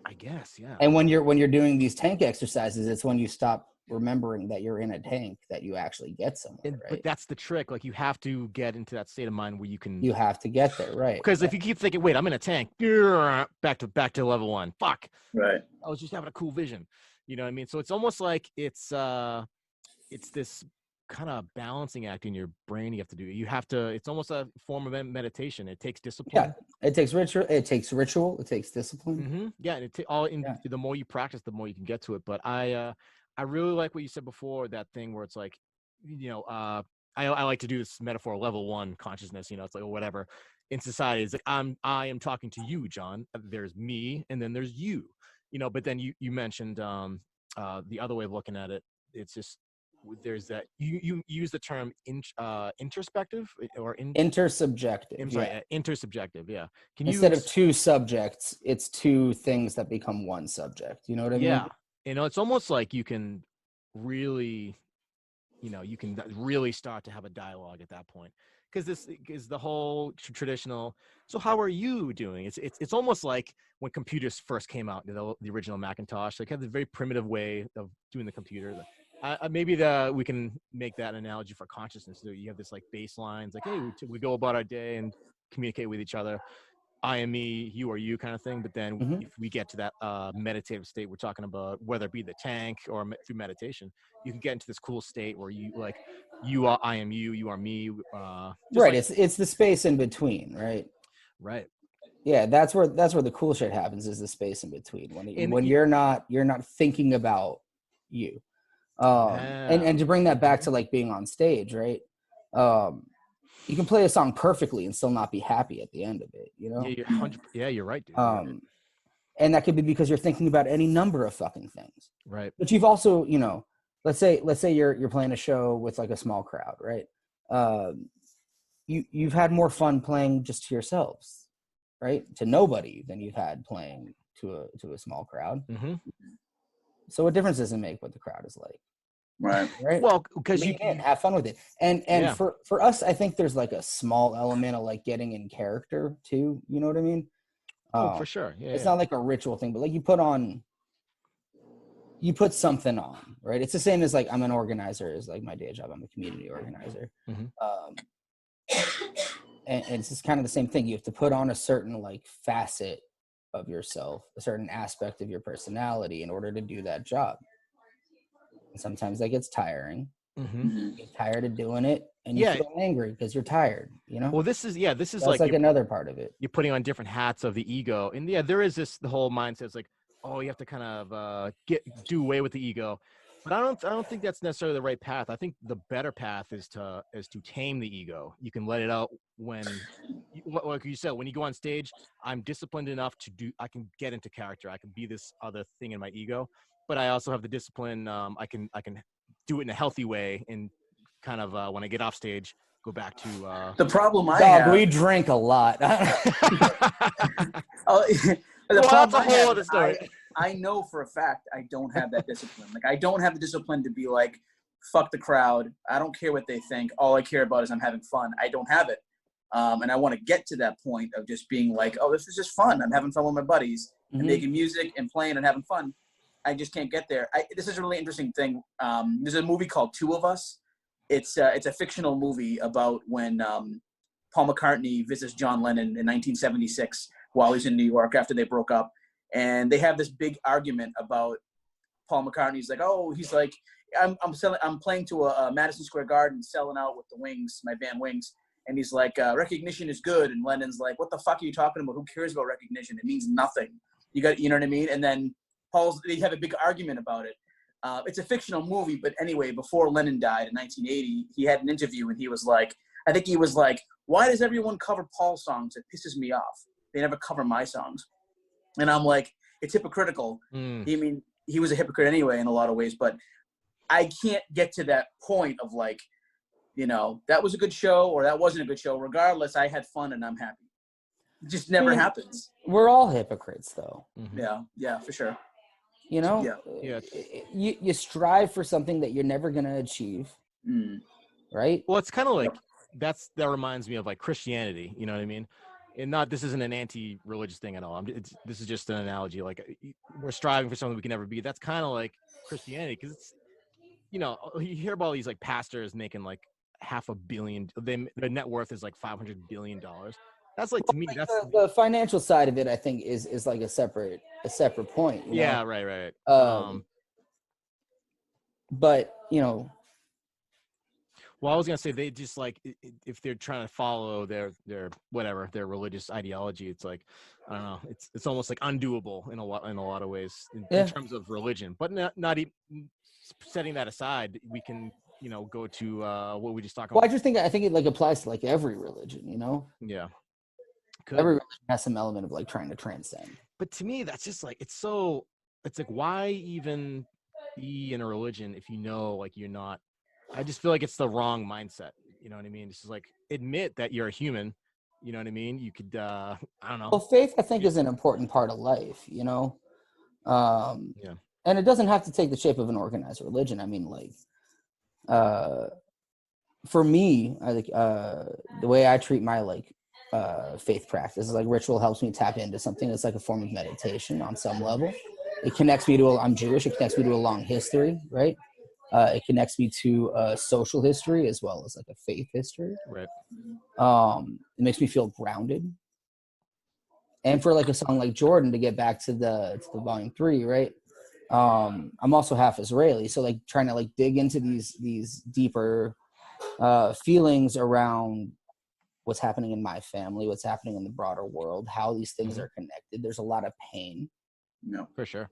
I guess, yeah. And when you're doing these tank exercises, it's when you stop remembering that you're in a tank that you actually get somewhere, right? But that's the trick. Like you have to get into that state of mind where you have to get there, right? Because if you keep thinking, wait, I'm in a tank, back to level one. Fuck. Right. I was just having a cool vision. You know what I mean? So it's almost like it's this kind of balancing act in your brain you have to do. It's almost a form of meditation. It takes discipline. Yeah, it takes ritual. It takes discipline. Mm-hmm. Yeah, and the more you practice, the more you can get to it. But I really like what you said before, that thing where it's like, I like to do this metaphor, level one consciousness. It's like, or whatever. In society, it's like I am talking to you, John. There's me, and then there's you. But then you mentioned the other way of looking at it. It's just there's that you use the term introspective or intersubjective. I'm sorry, intersubjective. Yeah. Instead of two subjects, it's two things that become one subject. You know what I mean? Yeah. It's almost like you can really, you can really start to have a dialogue at that point, because this is the whole traditional. So how are you doing? It's almost like when computers first came out, the original Macintosh, like had the very primitive way of doing the computer. Maybe we can make that analogy for consciousness. So you have this like baselines, like, hey, we go about our day and communicate with each other. I am me, you are you, kind of thing. But then if we get to that meditative state we're talking about, whether it be the tank or through meditation, you can get into this cool state where you are, I am you, you are me. Right. It's the space in between, right? Right. Yeah, that's where the cool shit happens, is the space in between when you're not thinking about you. And to bring that back to like being on stage, right? You can play a song perfectly and still not be happy at the end of it, Yeah, you're right, dude. And that could be because you're thinking about any number of fucking things. Right. But you've also, let's say you're playing a show with like a small crowd, right? You've had more fun playing just to yourselves, right? To nobody than you've had playing to a small crowd. So what difference does it make what the crowd is like? Right. Well, because you can have fun with it. And for us, I think there's like a small element of like getting in character too. You know what I mean? Oh, for sure. Yeah. It's not like a ritual thing, but like you put something on, right? It's the same as like I'm an organizer is like my day job. I'm a community organizer. And it's just kind of the same thing. You have to put on a certain like facet of yourself, a certain aspect of your personality in order to do that job. And sometimes that gets tiring. You get tired of doing it, and you feel angry because you're tired. Well, this is that's like another part of it. You're putting on different hats of the ego, and there is the whole mindset. It's like, oh, you have to kind of do away with the ego. But I don't think that's necessarily the right path. I think the better path is to tame the ego. You can let it out when, like you said, when you go on stage. I'm disciplined enough I can get into character. I can be this other thing in my ego, but I also have the discipline. I can do it in a healthy way, and kind of when I get off stage, go back to the problem I have. We drink a lot. That's a whole other story. I know for a fact I don't have that discipline. Like, I don't have the discipline to be like, fuck the crowd. I don't care what they think. All I care about is I'm having fun. I don't have it. And I want to get to that point of just being like, oh, this is just fun. I'm having fun with my buddies and making music and playing and having fun. I just can't get there. This is a really interesting thing. There's a movie called Two of Us. It's a fictional movie about when Paul McCartney visits John Lennon in 1976 while he's in New York after they broke up. And they have this big argument about Paul McCartney's like, oh, he's like, I'm playing to a Madison Square Garden, selling out with the Wings, my band Wings. And he's like, recognition is good. And Lennon's like, what the fuck are you talking about? Who cares about recognition? It means nothing. You know what I mean? And then they have a big argument about it. It's a fictional movie, but anyway, before Lennon died in 1980, he had an interview and he was like, why does everyone cover Paul's songs? It pisses me off. They never cover my songs. And I'm like, it's hypocritical. He was a hypocrite anyway in a lot of ways, but I can't get to that point of like, you know, that was a good show or that wasn't a good show. Regardless, I had fun and I'm happy. It just never happens. We're all hypocrites, though. Yeah, for sure. You know, you strive for something that you're never going to achieve, right? Well, it's kind of like that reminds me of like Christianity. You know what I mean? And this isn't an anti-religious thing at all. This is just an analogy. Like we're striving for something we can never be. That's kind of like Christianity because it's, you know, you hear about these like pastors making like $500 million. Their net worth is like $500 billion. That's like, to me, that's the financial side of it. I think is like a separate point. You know? Right. But you know, well, I was gonna say they just like if they're trying to follow their whatever their religious ideology, it's like I don't know, it's almost like undoable in a lot of ways in terms of religion. But not even setting that aside, we can go to what we just talked about. Well, I think it like applies to like every religion, you know. Yeah. Every religion has some element of like trying to transcend. But to me, that's just like it's like why even be in a religion if you know like you're not. I just feel like it's the wrong mindset. You know what I mean? It's just like admit that you're a human. You know what I mean? You could I don't know. Well, faith I think is an important part of life. You know. And it doesn't have to take the shape of an organized religion. I mean, like, for me, I think the way I treat my like faith practice is like ritual helps me tap into something that's like a form of meditation on some level. It connects me to I'm Jewish. It connects me to a long history, right? It connects me to a social history as well as like a faith history. Right. It makes me feel grounded. And for like a song like Jordan, to get back to the volume 3, right? I'm also half Israeli, so like trying to like dig into these deeper feelings around what's happening in my family, what's happening in the broader world, how these things are connected. There's a lot of pain. No, for sure.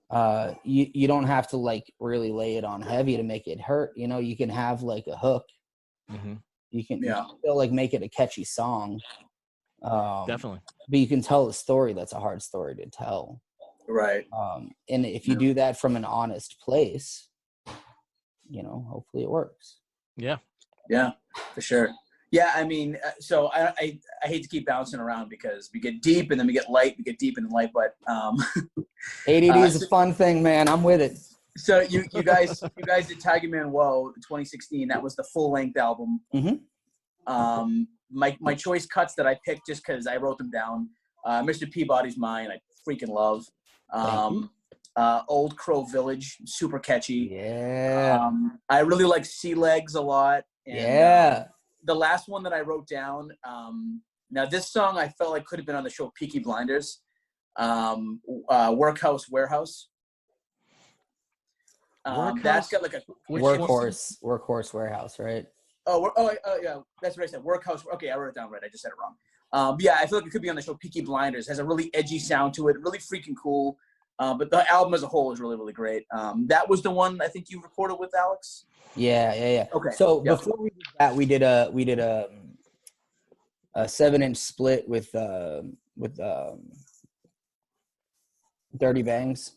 You don't have to like really lay it on heavy to make it hurt. You know, you can have like a hook. You can still like make it a catchy song. Definitely. But you can tell a story that's a hard story to tell. Right. And if you do that from an honest place, hopefully it works. Yeah, for sure. Yeah, I mean, so I hate to keep bouncing around because we get deep and then we get light, we get deep and then light, but ADD is a fun thing, man. I'm with it. So you guys did Tiger Man Whoa 2016. That was the full length album. My choice cuts that I picked just because I wrote them down. Mr. Peabody's Mine, I freaking love. Old Crow Village, super catchy. Yeah. I really like Sea Legs a lot. And, the last one that I wrote down, now this song I felt like could have been on the show Peaky Blinders, Workhouse Warehouse. That's got like a workhorse warehouse, right? Yeah, that's what I said. Workhouse. Okay, I wrote it down right. I just said it wrong. Yeah, I feel like it could be on the show Peaky Blinders. It has a really edgy sound to it, really freaking cool. But the album as a whole is really, really great. That was the one I think you recorded with Alex. Yeah. Okay. So before we did that, we did a 7-inch split with Dirty Bangs.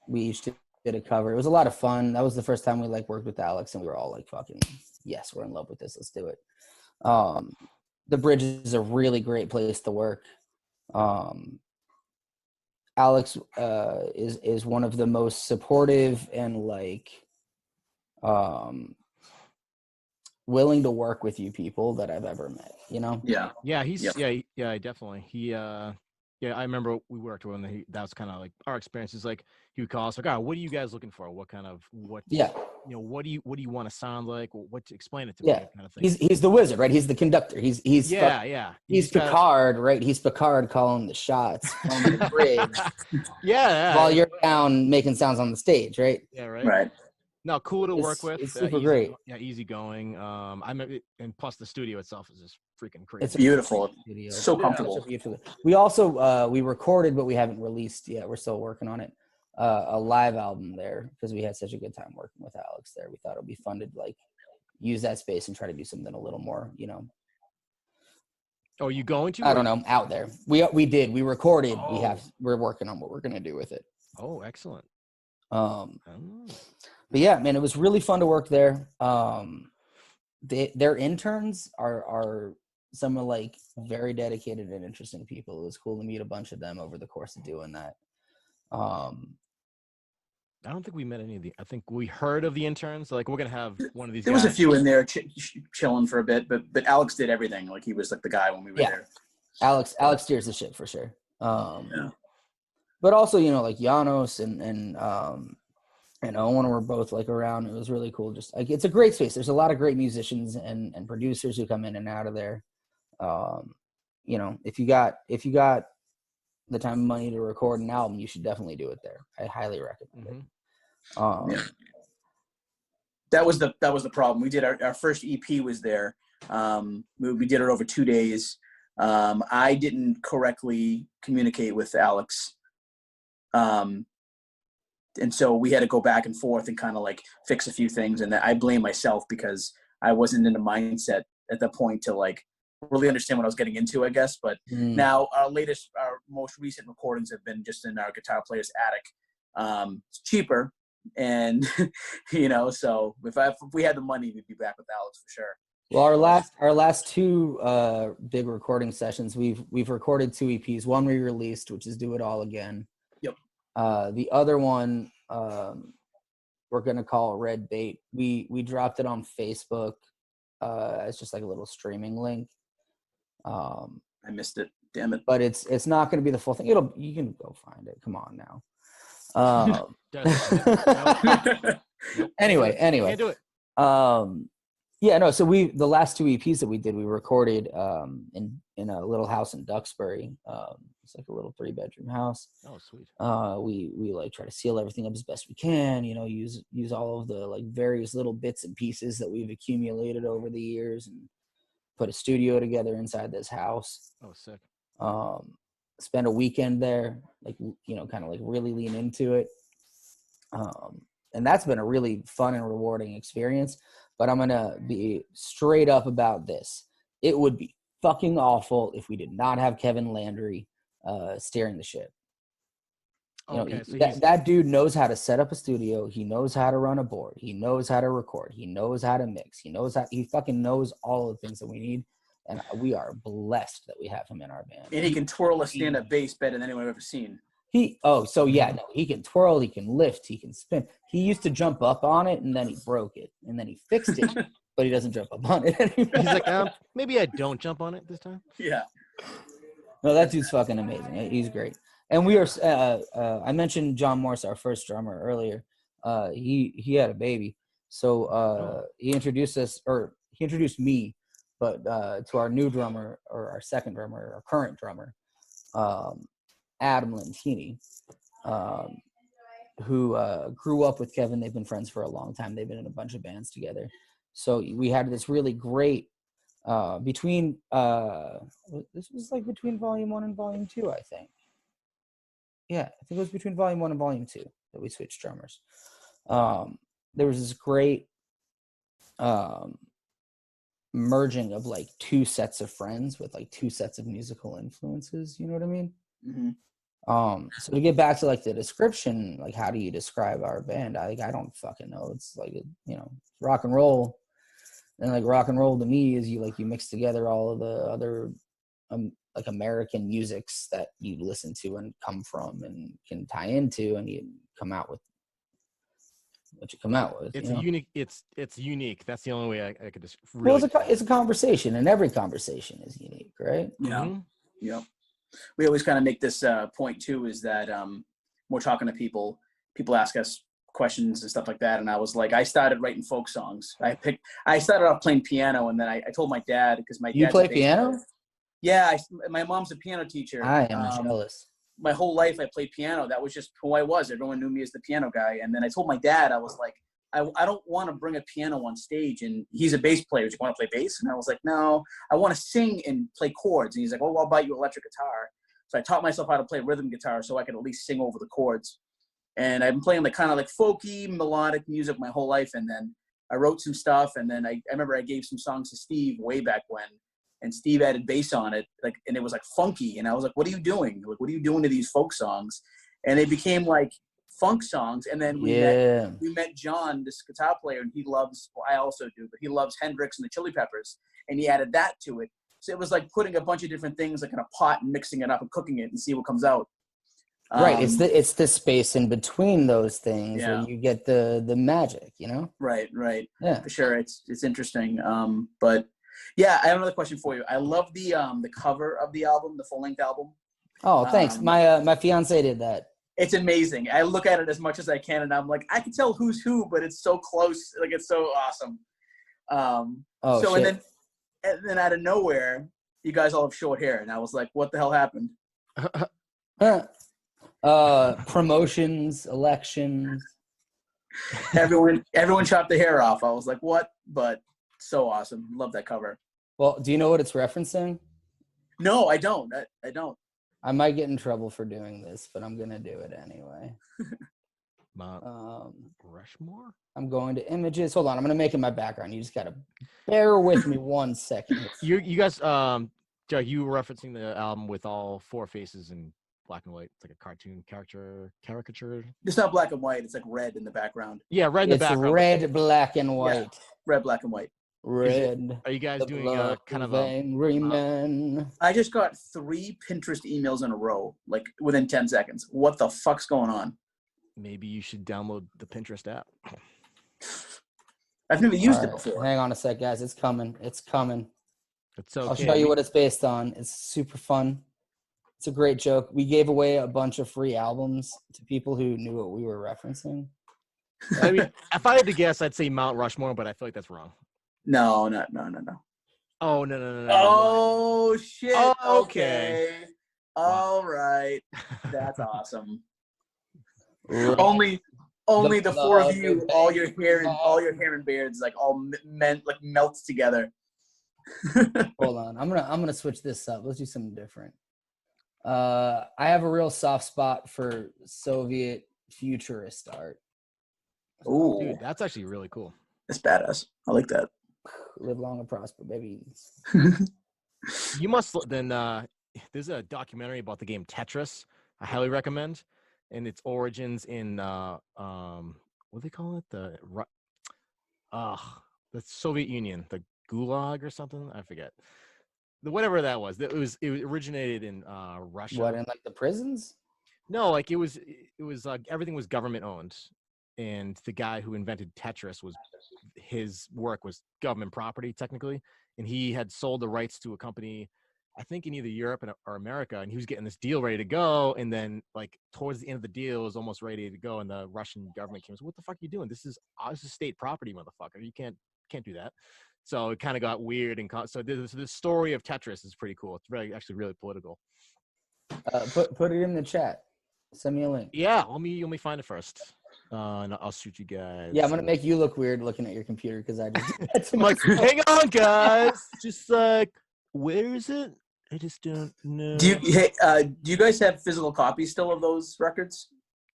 We each did a cover. It was a lot of fun. That was the first time we like worked with Alex, and we were all like, "Fucking yes, we're in love with this. Let's do it." The Bridge is a really great place to work. Alex is one of the most supportive and like willing to work with you people that I've ever met, you know? Definitely. I remember we worked with him. That was kind of like our experiences. Like he would call us like, what are you guys looking for? What do you want to sound like? What to explain it to me? Kind of thing. He's the wizard, right? He's the conductor. He's Picard, right? He's Picard calling the shots on the bridge. Yeah. While you're down making sounds on the stage, right? Yeah, right. Right. No, cool to work with. It's super great. Yeah, easy going. And plus the studio itself is just freaking crazy. It's beautiful. So comfortable. We also we recorded, but we haven't released yet. We're still working on it. A live album there because we had such a good time working with Alex there. We thought it'd be fun to like use that space and try to do something a little more, Oh, you going to? I don't know, out there. We did. We recorded. We're working on what we're gonna do with it. Oh, excellent. But yeah, man, it was really fun to work there. Their interns are some of like very dedicated and interesting people. It was cool to meet a bunch of them over the course of doing that. I don't think we met any of the. I think we heard of the interns. Like we're gonna have one of these. There was a few in there chilling for a bit, but Alex did everything. Like he was like the guy when we were there. Alex steers the ship for sure. But also, like Janos and Owen were both like around. It was really cool. Just like it's a great space. There's a lot of great musicians and producers who come in and out of there. If you got the time and money to record an album, you should definitely do it there. I highly recommend it. That was the problem. We did our first EP was there. We did it over 2 days. I didn't correctly communicate with Alex. And so we had to go back and forth and kind of like fix a few things. And I blame myself because I wasn't in the mindset at that point to like really understand what I was getting into, I guess. But now our most recent recordings have been just in our guitar player's attic. It's cheaper. And, so if we had the money, we'd be back with Alex for sure. Well, our last two big recording sessions, we've recorded 2 EPs. One we released, which is Do It All Again. Yep. The other one we're gonna call Red Bait. We dropped it on Facebook as just like a little streaming link. I missed it. Damn it. But it's not gonna be the full thing. You can go find it. Come on now. Anyway. Can't do it. So the last 2 EPs that we did, we recorded in a little house in Duxbury. It's like a little 3-bedroom house. Oh, sweet. We like try to seal everything up as best we can, use all of the like various little bits and pieces that we've accumulated over the years and put a studio together inside this house. Oh, sick. Spend a weekend there, like, kind of like really lean into it. And that's been a really fun and rewarding experience. But I'm going to be straight up about this. It would be fucking awful if we did not have Kevin Landry steering the ship. That dude knows how to set up a studio. He knows how to run a board. He knows how to record. He knows how to mix. He fucking knows all of the things that we need. And we are blessed that we have him in our band. And he can twirl a stand-up bass better than anyone I've ever seen. He can twirl, he can lift, he can spin. He used to jump up on it and then he broke it and then he fixed it, but he doesn't jump up on it anymore. He's like, maybe I don't jump on it this time. Yeah. No, that dude's fucking amazing. He's great. And we are, I mentioned John Morse, our first drummer earlier. He had a baby. So he introduced me, but to our new drummer or our second drummer, our current drummer, Adam Lentini, who grew up with Kevin. They've been friends for a long time. They've been in a bunch of bands together. So we had this really great between this was like between Volume 1 and Volume 2, I think. Yeah, I think it was between Volume 1 and Volume 2 that we switched drummers. There was this great merging of like 2 sets of friends with like 2 sets of musical influences. You know what I mean? Mm-hmm. So to get back to like the description, like how do you describe our band? I don't fucking know. It's like, rock and roll. And like rock and roll to me is you mix together all of the other like American musics that you listen to and come from and can tie into, and you come out with what you come out with. It's unique. It's unique. That's the only way I could just really. Well, it's a conversation, and every conversation is unique, right? Yeah. Mm-hmm. Yeah. We always kind of make this point too, is that we're talking to people ask us questions and stuff like that. And I was like, I started writing folk songs. I started off playing piano, and then I told my dad, because my dad. You play piano? Yeah. My mom's a piano teacher. I am jealous. My whole life I played piano. That was just who I was. Everyone knew me as the piano guy. And then I told my dad, I was like, I don't want to bring a piano on stage, and he's a bass player. Do you want to play bass? And I was like, no, I want to sing and play chords. And he's like, oh, well, I'll buy you electric guitar. So I taught myself how to play rhythm guitar so I could at least sing over the chords. And I've been playing like kind of like folky, melodic music my whole life. And then I wrote some stuff, and then I remember I gave some songs to Steve way back when, and Steve added bass on it, like, and it was like funky. And I was like, what are you doing? Like, what are you doing to these folk songs? And they became like funk songs. And then we met John, this guitar player, and he loves, well, I also do, but he loves Hendrix and the Chili Peppers, and he added that to it. So it was like putting a bunch of different things like in a pot and mixing it up and cooking it and see what comes out. Right. It's the space in between those things where you get the magic, you know? Right. Yeah. For sure. It's interesting. But yeah, I have another question for you. I love the cover of the album, the full length album. Oh, thanks. My fiance did that. It's amazing. I look at it as much as I can, and I'm like, I can tell who's who, but it's so close. Like, it's so awesome. Shit. And then out of nowhere, you guys all have short hair, and I was like, what the hell happened? Promotions, elections. Everyone chopped the hair off. I was like, what? But so awesome. Love that cover. Well, do you know what it's referencing? No, I don't. I don't. I might get in trouble for doing this, but I'm gonna do it anyway. Rushmore? I'm going to images. Hold on, I'm gonna make it my background. You just gotta bear with me 1 second. You guys, Joe, you were referencing the album with all four faces in black and white. It's like a cartoon caricature. It's not black and white. It's like red in the background. Yeah, red in the background. It's red, black, and white. Yeah. Red, black, and white. Red. Are you guys doing kind of angry men? I just got 3 Pinterest emails in a row, like within 10 seconds. What the fuck's going on? Maybe you should download the Pinterest app. I've never used it before. Hang on a sec, guys. It's coming. It's coming. It's okay. I'll show you what it's based on. It's super fun. It's a great joke. We gave away a bunch of free albums to people who knew what we were referencing. I mean, if I had to guess, I'd say Mount Rushmore, but I feel like that's wrong. No. Oh, no. Oh, shit. Oh, okay. Wow. All right. That's awesome. Only the 4 of you, all your hair and beards, like all melts together. Hold on. I'm gonna switch this up. Let's do something different. I have a real soft spot for Soviet futurist art. Ooh, dude, that's actually really cool. That's badass. I like that. Live long and prosper, baby. You must then. There's a documentary about the game Tetris. I highly recommend, and its origins in what do they call it? The Soviet Union, the Gulag or something. I forget. Whatever that was. It originated in Russia. What, in like the prisons? No, like it was everything was government owned, and the guy who invented Tetris his work was government property technically, and he had sold the rights to a company, I think in either Europe or America, and he was getting this deal ready to go, and then like towards the end of the deal, it was almost ready to go, and the Russian government came and said, "What the fuck are you doing? This is state property, motherfucker. You can't do that." So it kind of got weird, and so the story of Tetris is pretty cool. It's actually really political. Put it in the chat. Send me a link. Yeah, let me find it first, and I'll shoot you guys. Yeah, I'm gonna make you look weird looking at your computer because I just. I'm like, hang on, guys. Just like, where is it? I just don't know. Do you guys have physical copies still of those records?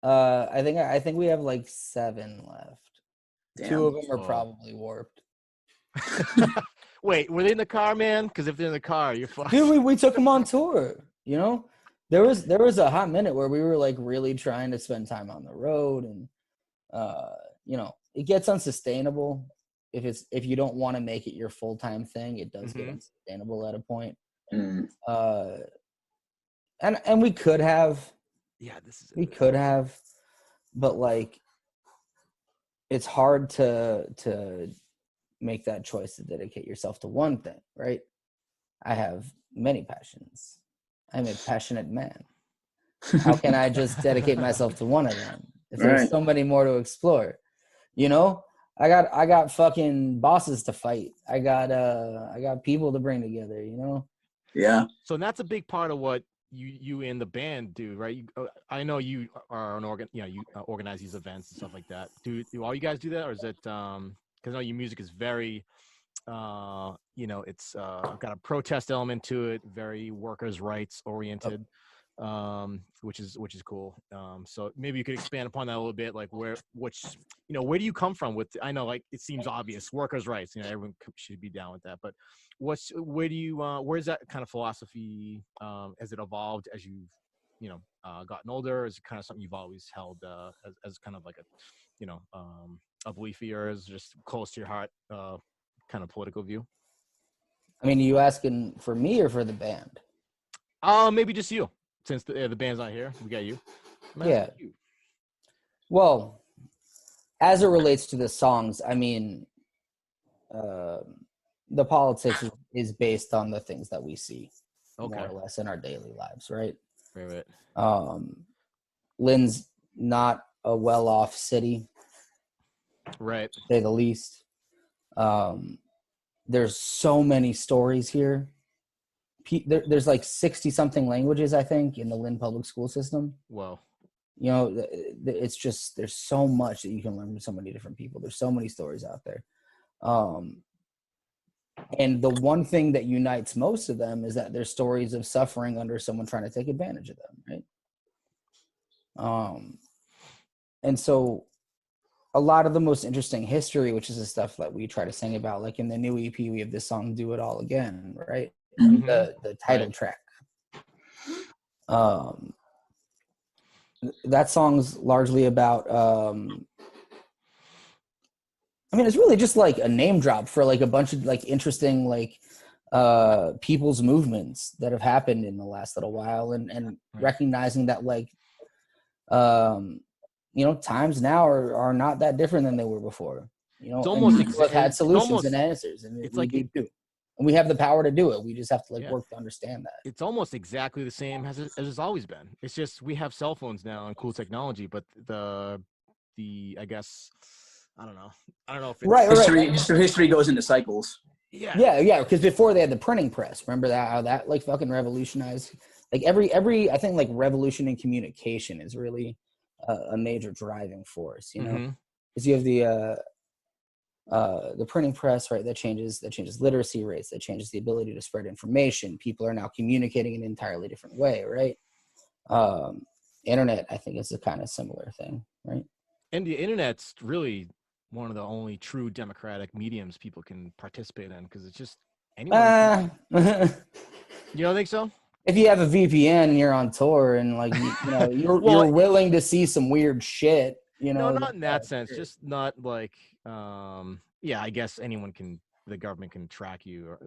I think we have like 7 left. Damn. 2 of them are probably warped. Wait, were they in the car, man? Because if they're in the car, you're fucked. Dude, we took them on tour. You know, there was a hot minute where we were like really trying to spend time on the road, and you know, it gets unsustainable if you don't want to make it your full-time thing. It does get unsustainable at a point. And we could have. Yeah, we could have, but like, it's hard to make that choice to dedicate yourself to one thing, right? I have many passions. I'm a passionate man. How can I just dedicate myself to one of them if there's so many more to explore? You know, I got fucking bosses to fight. I got people to bring together, you know? Yeah. So that's a big part of what you in the band do, right? I know you are you organize these events and stuff like that. Do all you guys do that, or is it because I know your music is very it's got a protest element to it, very workers' rights oriented, which is cool. So maybe you could expand upon that a little bit, like where do you come from with? I know, like, it seems obvious, workers' rights. Everyone should be down with that, but where's that kind of philosophy? Has it evolved as you've gotten older? Is it kind of something you've always held as kind of like a belief of yours, just close to your heart, kind of political view? I mean, are you asking for me or for the band? Maybe just you, since the band's not here. We got you. Yeah. You. Well, as it relates to the songs, I mean, the politics is based on the things that we see, more or less, in our daily lives, right? Right. Lynn's not a well-off city, right, to say the least. There's so many stories here. There's like 60-something languages, I think, in the Lynn public school system. Wow. It's just, there's so much that you can learn from so many different people. There's so many stories out there. And the one thing that unites most of them is that they're stories of suffering under someone trying to take advantage of them, right? And so a lot of the most interesting history, which is the stuff that we try to sing about, like in the new EP, we have this song, Do It All Again, right? Mm-hmm. The title track. That song's largely about, I mean, it's really just like a name drop for like a bunch of like interesting, like people's movements that have happened in the last little while, and recognizing that, like, times now are not that different than they were before. It's almost have had solutions and answers, and we do too. And we have the power to do it. We just have to work to understand that. It's almost exactly the same as it's always been. It's just we have cell phones now and cool technology, but the I guess I don't know if it's history goes into cycles. Yeah. Because before they had the printing press. Remember that, how that like fucking revolutionized, like every I think like revolution in communication is really a major driving force. Because you have the printing press, right? That changes literacy rates. That changes the ability to spread information. People are now communicating in an entirely different way, right? Internet, I think, is a kind of similar thing, right? And the internet's really one of the only true democratic mediums people can participate in, because it's just anyone. You don't think so? If you have a VPN and you're on tour and like you're willing to see some weird shit, No, not in that sense. Just not like I guess the government can track you or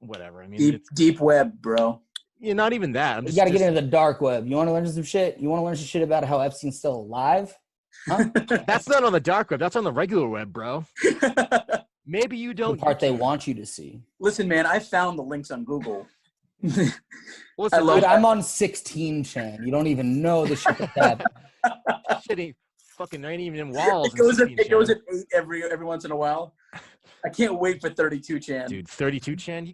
whatever. I mean, deep web, bro. Yeah, not even that. You got to get into the dark web. You want to learn some shit? You want to learn some shit about how Epstein's still alive? Huh? That's not on the dark web. That's on the regular web, bro. Maybe you don't. The part they want you to see. Listen, man, I found the links on Google. I'm on 16chan. You don't even know the shit that shit ain't fucking, there ain't even in walls. It goes at 8 every once in a while. I can't wait for 32chan. Dude, 32chan? You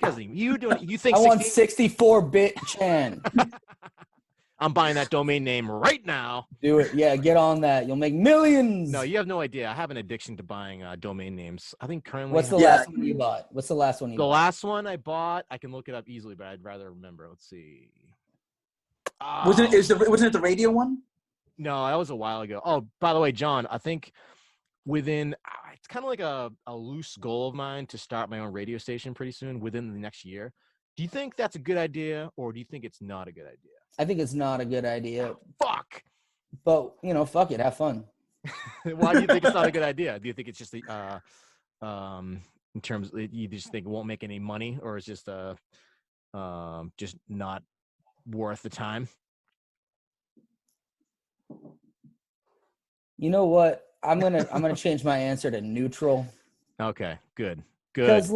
guys, you think I want 64-bit chan. I'm buying that domain name right now. Do it. Yeah, get on that. You'll make millions. No, you have no idea. I have an addiction to buying domain names. I think currently. What's the last one you bought? What's the last one you bought? The last one I bought, I can look it up easily, but I'd rather remember. Let's see. Wasn't it the radio one? No, that was a while ago. Oh, by the way, John, I think it's kind of like a loose goal of mine to start my own radio station pretty soon, within the next year. Do you think that's a good idea, or do you think it's not a good idea? I think it's not a good idea. Fuck. But, fuck it. Have fun. Why do you think it's not a good idea? Do you think it's just in terms of, you just think it won't make any money, or it's just just not worth the time? You know what? I'm gonna change my answer to neutral. Okay, good. Because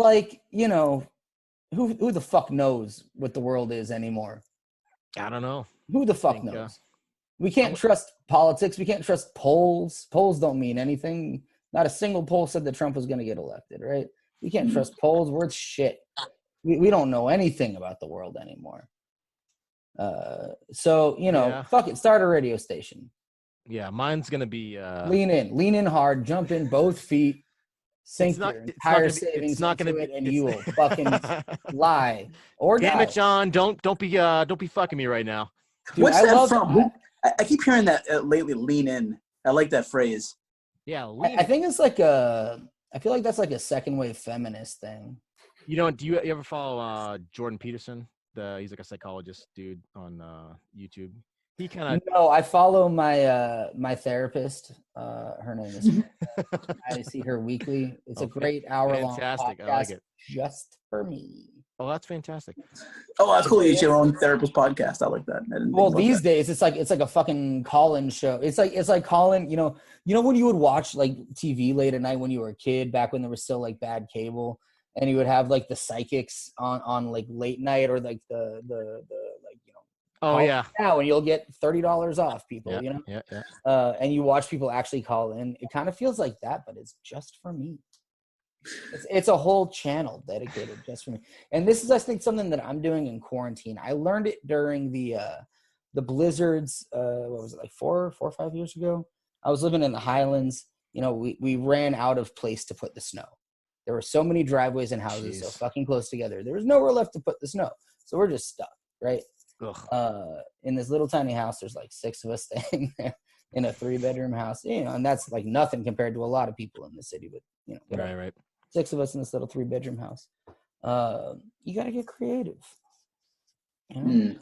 who the fuck knows what the world is anymore? I don't know. Who the fuck knows? We can't trust politics. We can't trust polls. Polls don't mean anything. Not a single poll said that Trump was going to get elected, right? We can't trust polls. We're shit. We don't know anything about the world anymore. So, you know, fuck it, start a radio station. Yeah, mine's gonna be lean in hard, jump in both feet, sink your entire savings into it, and you will fucking lie or die. Damn it, John! Don't be fucking me right now. Dude, what's that from? I keep hearing that lately. Lean in. I like that phrase. Yeah, I think it's like I feel like that's like a second wave feminist thing. You know, do you ever follow Jordan Peterson? He's like a psychologist dude on YouTube. He kind of No, I follow my my therapist. Her name is. I see her weekly. It's a great hour-long podcast. I like it. Just for me. Oh, that's fantastic. Oh, that's cool. It's your own therapist podcast. I like that. Well, these days it's like a fucking call-in show. It's like calling. You know when you would watch like TV late at night when you were a kid, back when there was still like bad cable, and you would have like the psychics on like late night, or like the like, you know. Oh yeah. Now, and you'll get $30 off, people. Yeah, you know. Yeah. And you watch people actually call in. It kind of feels like that, but it's just for me. It's a whole channel dedicated just for me. And this is, I think, something that I'm doing in quarantine. I learned it during the blizzards. What was it, like 4 or 5 years ago? I was living in the Highlands. You know, we ran out of place to put the snow. There were so many driveways and houses so fucking close together. There was nowhere left to put the snow. So we're just stuck, right? In this little tiny house, there's like 6 of us staying there in a 3-bedroom house, you know, and that's like nothing compared to a lot of people in the city, but you know, whatever. Right. 6 of us in this little 3-bedroom house. You got to get creative. You know?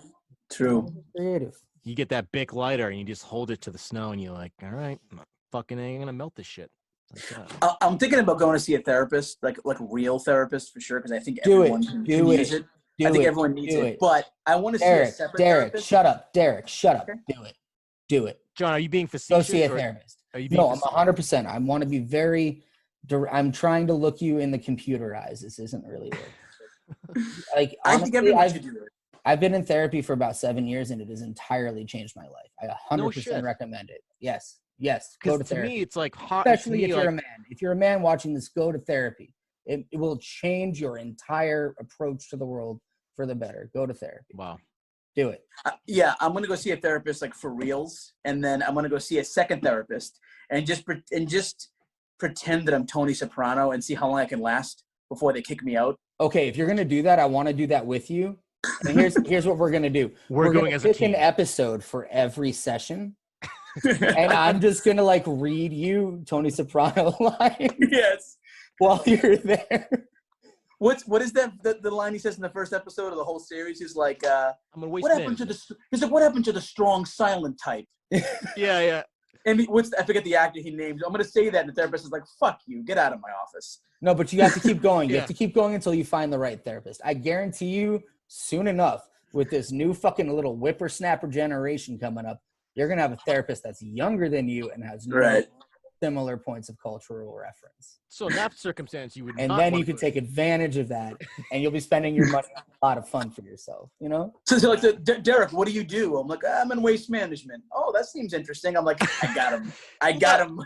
True. Creative. You get that Bic lighter and you just hold it to the snow and you're like, all right, I'm fucking ain't gonna melt this shit. Like I'm thinking about going to see a therapist, like a real therapist for sure, because I think everyone can use it. I think everyone needs it. But I want to see a separate therapist. Shut up. Derek, shut up. Okay. Do it. John, are you being facetious? Go see a therapist. No, I'm 100%. I want to be very. I'm trying to look you in the computer eyes. This isn't really like. Like honestly, I think everyone should do it. I've been in therapy for about 7 years, and it has entirely changed my life. I 100% recommend it. Yes. Go to therapy. To me, it's like hot. Especially if you're a man. If you're a man watching this, go to therapy. It will change your entire approach to the world for the better. Go to therapy. Wow. Do it. Yeah, I'm going to go see a therapist like for reals. And then I'm going to go see a second therapist and just pretend that I'm Tony Soprano and see how long I can last before they kick me out. Okay, if you're going to do that, I want to do that with you. And here's what we're going to do. We're going to as pick a team. An episode for every session. And I'm just going to like read you Tony Soprano lines. Yes. While you're there. What is that the line he says in the first episode of the whole series? He's like, I'm gonna waste what happened to the strong silent type? Yeah. And I forget the actor he named. I'm gonna say that, and the therapist is like, fuck you, get out of my office. No, but you have to keep going. You have to keep going until you find the right therapist. I guarantee you, soon enough, with this new fucking little whippersnapper generation coming up, you're gonna have a therapist that's younger than you and has similar points of cultural reference. So in that circumstance, you would, and then you can take advantage of that, and you'll be spending your money on a lot of fun for yourself. You know. So like, Derek, what do you do? I'm like, I'm in waste management. Oh, that seems interesting. I'm like, I got him.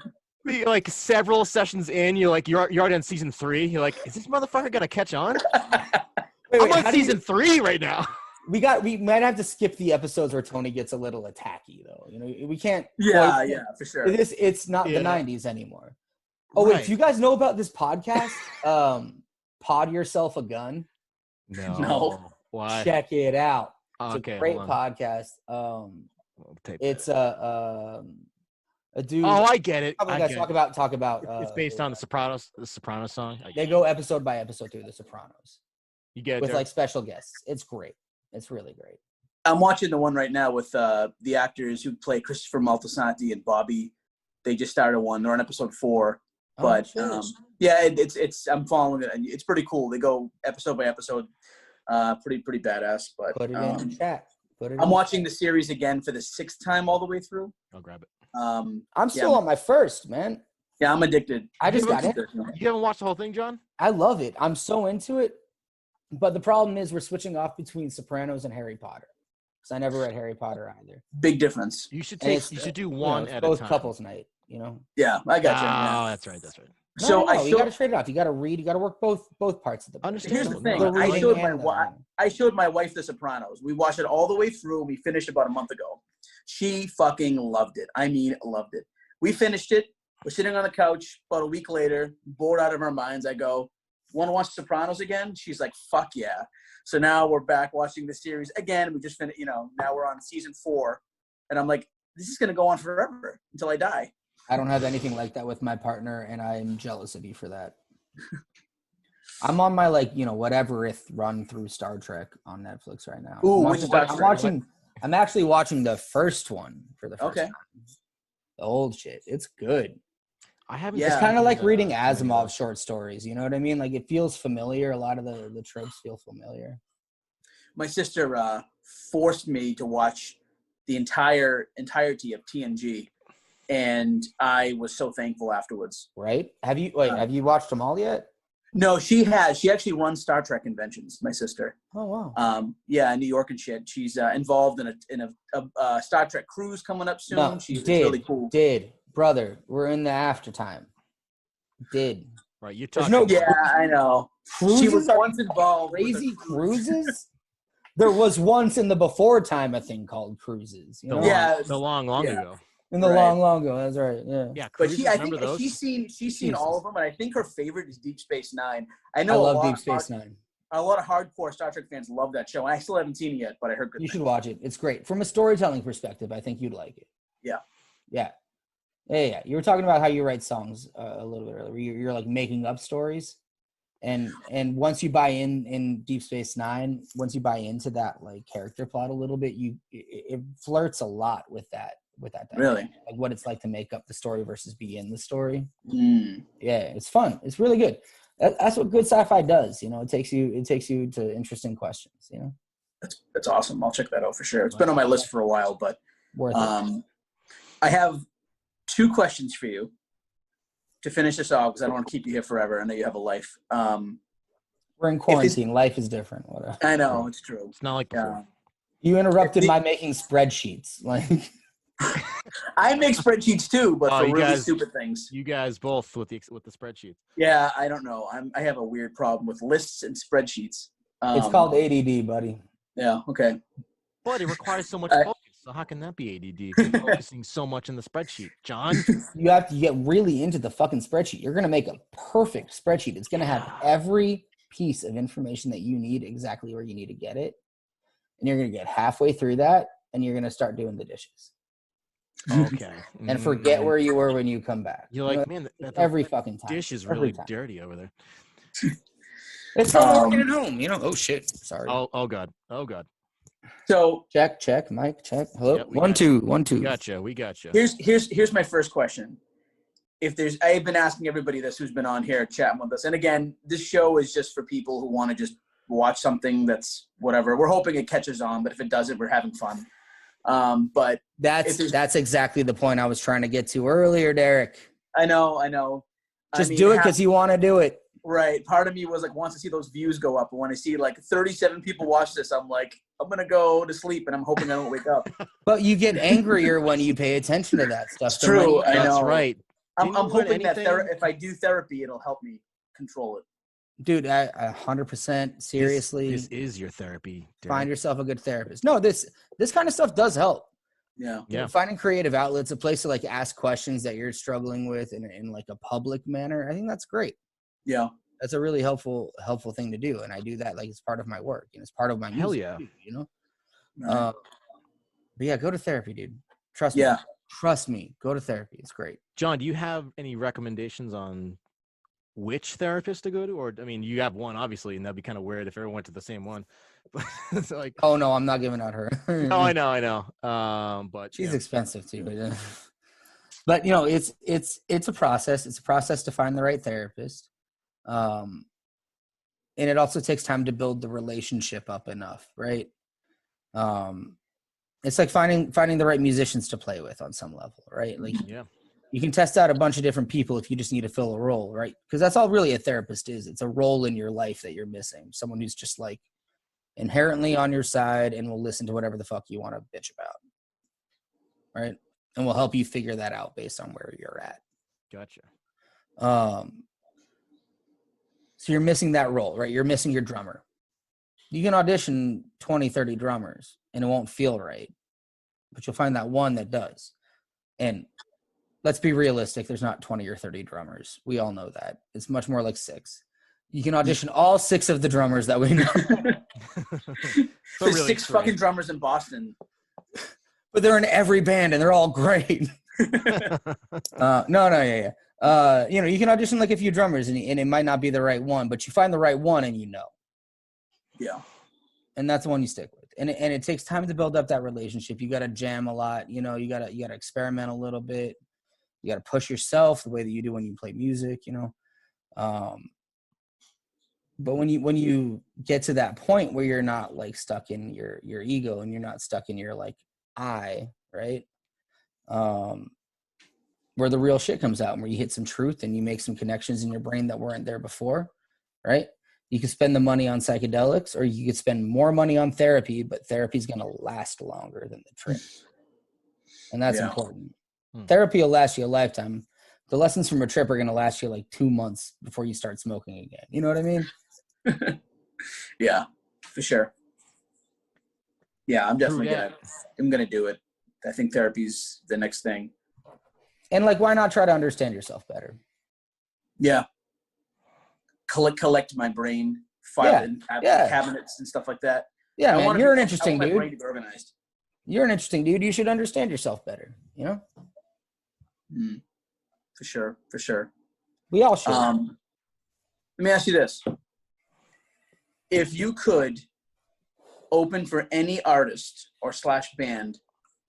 Like several sessions in, you're already on season 3. You're like, is this motherfucker gonna catch on? I'm on season 3 right now. We might have to skip the episodes where Tony gets a little attacky, though. You know, we can't. Yeah, for sure. It's not the 90s anymore. Oh wait, do you guys know about this podcast? Pod Yourself a Gun. No. Why? Check it out. It's a great podcast. It's a dude. Oh, I get it. Talk about. It's based on the Sopranos song. They go episode by episode through the Sopranos. You get it with like special guests. It's great. It's really great. I'm watching the one right now with the actors who play Christopher Moltisanti and Bobby. They just started one. They're on episode 4. But it's I'm following it, and it's pretty cool. They go episode by episode. Pretty badass. But put it in the chat. I'm watching the series again for the 6th time all the way through. I'll grab it. I'm still on my first, man. Yeah, I'm addicted. I just got it. You haven't watched the whole thing, John? I love it. I'm so into it. But the problem is we're switching off between Sopranos and Harry Potter. because I never read Harry Potter either. Big difference. You should And you should do one it's at both a time. couples night, you know. Yeah, I got you. Oh, Yeah. that's right. That's right. So you got to trade it off. You got to read. You got to work both parts of the book. Here's the thing. No, I showed my wife The Sopranos. We watched it all the way through. We finished about a month ago. She fucking loved it. I mean, loved it. We finished it. We're sitting on the couch about a week later, bored out of our minds. I go, "Want to watch Sopranos again?" She's like, "Fuck yeah!" So now we're back watching the series again. We just finished. Now we're on season 4, and I'm like, "This is gonna go on forever until I die." I don't have anything like that with my partner, and I'm jealous of you for that. I'm on my whatever run through Star Trek on Netflix right now. Ooh, I'm actually watching the first one for the first time. The old shit. It's good. I haven't. It's kind of like reading Asimov short stories. You know what I mean? Like it feels familiar. A lot of the tropes feel familiar. My sister forced me to watch the entirety of TNG. And I was so thankful afterwards. Right? Have you watched them all yet? No, she has. She actually runs Star Trek conventions. My sister. Oh wow. Yeah, in New York and shit. She's involved in a Star Trek cruise coming up soon. No, She's really cool. Brother, we're in the after time. Right, you talking? Yeah, I know. Cruises she was once involved. Crazy cruises. There was once in the before time a thing called cruises. You know? The long ago. In the long ago, that's right. Yeah. Yeah, but I think she's seen all of them, and I think her favorite is Deep Space Nine. I love Deep Space Nine. A lot of hardcore Star Trek fans love that show. I still haven't seen it yet, but I heard good things. You should watch it. It's great from a storytelling perspective. I think you'd like it. Yeah. You were talking about how you write songs a little bit earlier. You're like making up stories, and once you buy in Deep Space Nine, once you buy into that like character plot a little bit, it flirts a lot with that dynamic. Really? Like what it's like to make up the story versus be in the story. Mm. Yeah, it's fun. It's really good. That's what good sci-fi does. It takes you to interesting questions. That's awesome. I'll check that out for sure. It's been on my list for a while, but worth it. I have 2 questions for you to finish this off because I don't want to keep you here forever. I know you have a life. We're in quarantine. Life is different. Whatever. I know, it's true. It's not like before. You interrupted my making spreadsheets. Like I make spreadsheets too, but for really stupid things. You guys both with the spreadsheets. Yeah, I don't know. I have a weird problem with lists and spreadsheets. It's called ADD, buddy. Yeah. Okay. But it requires so much focus. So how can that be ADD? If you're focusing so much in the spreadsheet, John. You have to get really into the fucking spreadsheet. You're gonna make a perfect spreadsheet. It's gonna have every piece of information that you need exactly where you need to get it, and you're gonna get halfway through that, and you're gonna start doing the dishes. Okay. And forget where you were when you come back. You're like, man, every fucking time. Dish is really dirty over there. It's all working at home, Oh shit. Sorry. Oh god. So check, Mike, check. Hello. Yep, 1 2 1 2. We gotcha. Here's my first question. I've been asking everybody this who's been on here chatting with us, and again, this show is just for people who want to just watch something that's whatever. We're hoping it catches on, but if it doesn't, we're having fun. But that's exactly the point I was trying to get to earlier, Derek. I know. Just do it because you want to do it. Right. Part of me was like, wants to see those views go up. And when I see like 37 people watch this, I'm like, I'm going to go to sleep and I'm hoping I don't wake up. But you get angrier when you pay attention to that stuff. It's true. I know. That's right. I'm hoping that if I do therapy, it'll help me control it. Dude, 100% seriously. This is your therapy. Derek. Find yourself a good therapist. No, this kind of stuff does help. Yeah. Finding creative outlets, a place to like ask questions that you're struggling with in like a public manner. I think that's great. Yeah. That's a really helpful thing to do. And I do that like it's part of my work. It's part of my music. Hell yeah. Too, Right. But yeah, go to therapy, dude. Trust me. Trust me. Go to therapy. It's great. John, do you have any recommendations on which therapist to go to? Or, I mean, you have one, obviously, and that'd be kind of weird if everyone went to the same one. But it's like, oh, no, I'm not giving out her. No, I know. But she's expensive, too. But it's a process. It's a process to find the right therapist. And it also takes time to build the relationship up enough, right? It's like finding the right musicians to play with on some level, right? Like, you can test out a bunch of different people if you just need to fill a role, right? Because that's all really a therapist is. It's a role in your life that you're missing. Someone who's just like inherently on your side and will listen to whatever the fuck you want to bitch about. Right? And will help you figure that out based on where you're at. Gotcha. So you're missing that role, right? You're missing your drummer. You can audition 20, 30 drummers and it won't feel right, but you'll find that one that does. And let's be realistic. There's not 20 or 30 drummers. We all know that. It's much more like 6. You can audition all 6 of the drummers that we know. There's really 6 fucking drummers in Boston. But they're in every band and they're all great. Yeah. You can audition like a few drummers and it might not be the right one, but you find the right one and you know. Yeah. And that's the one you stick with. And it takes time to build up that relationship. You got to jam a lot. You got to experiment a little bit. You got to push yourself the way that you do when you play music, But when you get to that point where you're not like stuck in your ego and you're not stuck in your like I, right? Where the real shit comes out and where you hit some truth and you make some connections in your brain that weren't there before, right? You could spend the money on psychedelics or you could spend more money on therapy, but therapy is going to last longer than the trip. And that's important. Therapy will last you a lifetime. The lessons from a trip are going to last you like 2 months before you start smoking again. You know what I mean? Yeah, for sure. Yeah, I'm definitely gonna do it. I think therapy's the next thing. And like, why not try to understand yourself better? Yeah. Collect my brain, file in cabinets and stuff like that. Yeah, man, you're an interesting dude. My brain to be organized. You're an interesting dude. You should understand yourself better. For sure. We all should. Let me ask you this. If you could open for any artist or / band,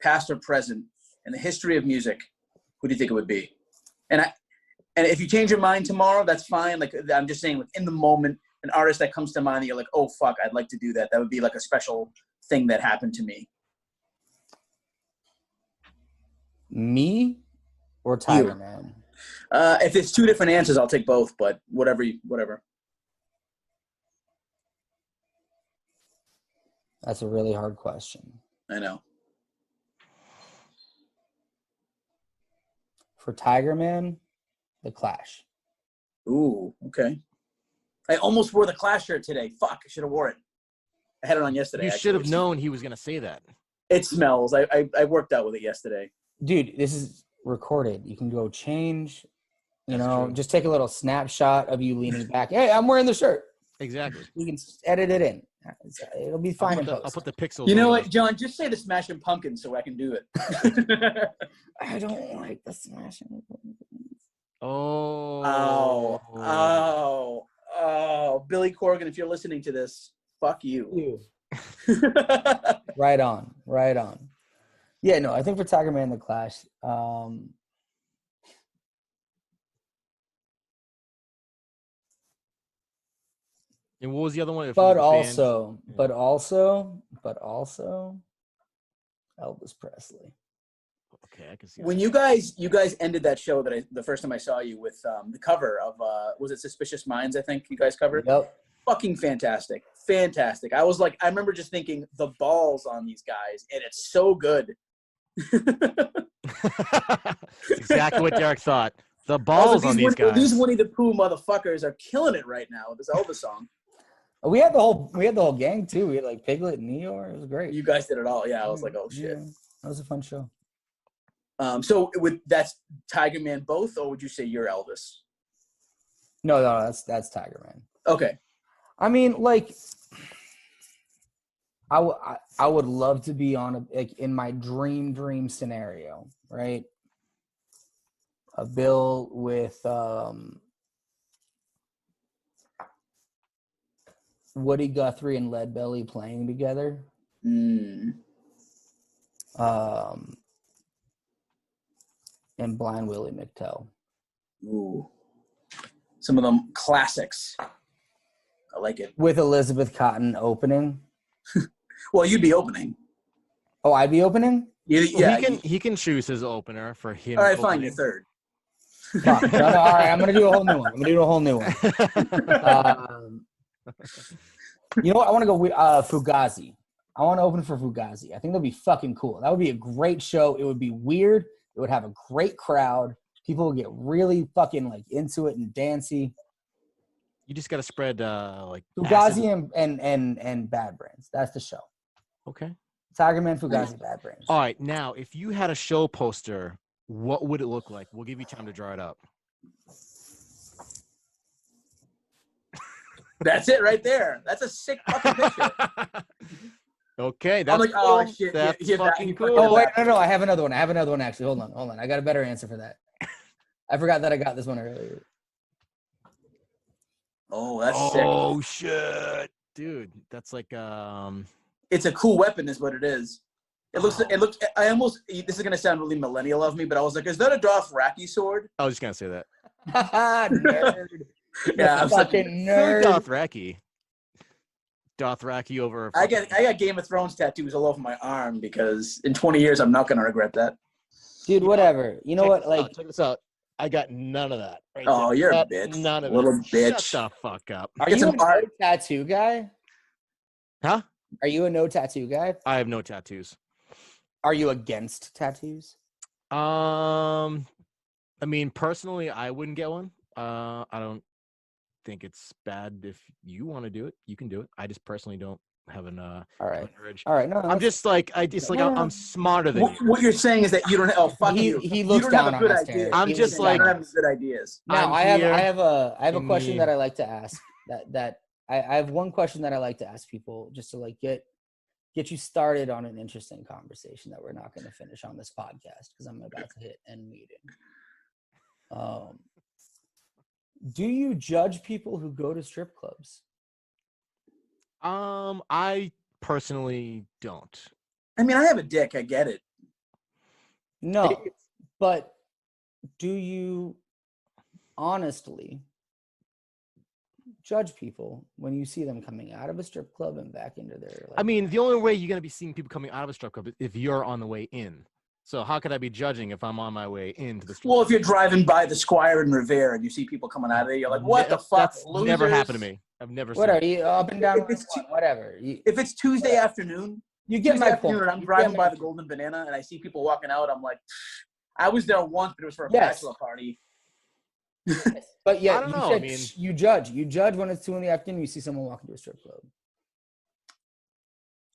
past or present, in the history of music, who do you think it would be? And if you change your mind tomorrow, that's fine. Like, I'm just saying, in the moment, an artist that comes to mind that you're like, oh, fuck, I'd like to do that. That would be like a special thing that happened to me. Me or Tiger Man? If it's 2 different answers, I'll take both, but whatever. That's a really hard question. I know. For Tiger Man, The Clash. Ooh, okay. I almost wore the Clash shirt today. Fuck, I should have wore it. I had it on yesterday. You should have known he was going to say that. It smells. I worked out with it yesterday. Dude, this is recorded. You can go change, just take a little snapshot of you leaning back. Hey, I'm wearing the shirt. Exactly. You can edit it in. It'll be fine. I'll put the pixels. You know what, John? Just say the Smashing Pumpkins so I can do it. I don't like the Smashing Pumpkins. Oh, Billy Corgan, if you're listening to this, fuck you. Right on. Yeah, no, I think for Tiger Man, The Clash. And what was the other one? But also, Elvis Presley. Okay, I can see. When you guys ended that show the first time I saw you with the cover of was it Suspicious Minds? I think you guys covered. Yep. Fucking fantastic. I was like, I remember just thinking the balls on these guys, and it's so good. Exactly what Derek thought. The balls on these guys. These Winnie the Pooh motherfuckers are killing it right now with this Elvis song. We had the whole gang too. We had like Piglet and Neor. It was great. You guys did it all. Yeah, I was like, oh shit. Yeah, that was a fun show. So that's Tiger Man both, or would you say you're Elvis? No, that's Tiger Man. Okay. I mean, like, I would love to be on in my dream scenario, right? A bill with Woody Guthrie and Leadbelly playing together. And Blind Willie McTell. Ooh. Some of them classics. I like it. With Elizabeth Cotton opening. Well, you'd be opening. Oh, I'd be opening? Yeah. He can choose his opener for him. All right, fine, you're third. Fuck. No, all right, I'm going to do a whole new one. You know what? I want to go with Fugazi. I want to open for Fugazi. I think that'd be fucking cool. That would be a great show. It would be weird. It would have a great crowd. People would get really fucking like into it and dancey. You just got to spread like Fugazi and Bad Brains. That's the show. Okay. Tiger Man, Fugazi, Bad Brains. All right. Now, if you had a show poster, what would it look like? We'll give you time to draw it up. That's it right there. That's a sick fucking picture. Okay, that's I'm like, cool. oh shit, That's fucking cool. Oh wait, no, I have another one. Actually. Hold on. I got a better answer for that. I forgot that I got this one earlier. Oh, that's sick. Oh shit, dude, that's like It's a cool weapon, is what it is. It looks. I almost. This is gonna sound really millennial of me, but I was like, is that a Dothraki sword? I was just gonna say that. Nerd. Yeah, I'm fucking Nerd. nerd. Dothraki over. I got Game of Thrones tattoos all over my arm because in 20 years I'm not gonna regret that. Dude, whatever. You know what? Like, check this out. I got none of that. Right Oh, there. you're a bitch. None of Little it. bitch. Shut the fuck up. are Get you some a no art. tattoo guy? Huh? Are you a no tattoo guy? I have no tattoos. Are you against tattoos? I mean, personally, I wouldn't get one. I don't think it's bad if you want to do it. You can do it. I just personally don't have an All right. an urge. All right. No, I'm just like I'm smarter than you. What you're saying is that you don't. Oh, fuck you. He You looks don't down have a on good us, idea. Terrence. I'm He just looks like- down I on don't us. have good ideas. Now I'm I have here a in question the- that I like to ask. I have one question that I like to ask people just to like get you started on an interesting conversation that we're not going to finish on this podcast because I'm about to hit end meeting. Do you judge people who go to strip clubs? I personally don't. I mean, I have a dick. I get it. No, but do you honestly judge people when you see them coming out of a strip club and back into their like, I mean, the only way you're gonna be seeing people coming out of a strip club is if you're on the way in. So how could I be judging if I'm on my way into the strip Well, club? if you're driving by the Squire and Revere and you see people coming out of there, you're like, what the fuck? That's never happened to me. I've never what seen are you up and down? If it's Whatever. If it's Tuesday afternoon, You get Tuesday my afternoon point. and I'm driving by the Golden Banana and I see people walking out, I'm like, I was there once, but it was for a Yes. bachelor party. But yeah, I don't you know, said I mean- you judge. You judge when it's 2 PM. You see someone walking to a strip club.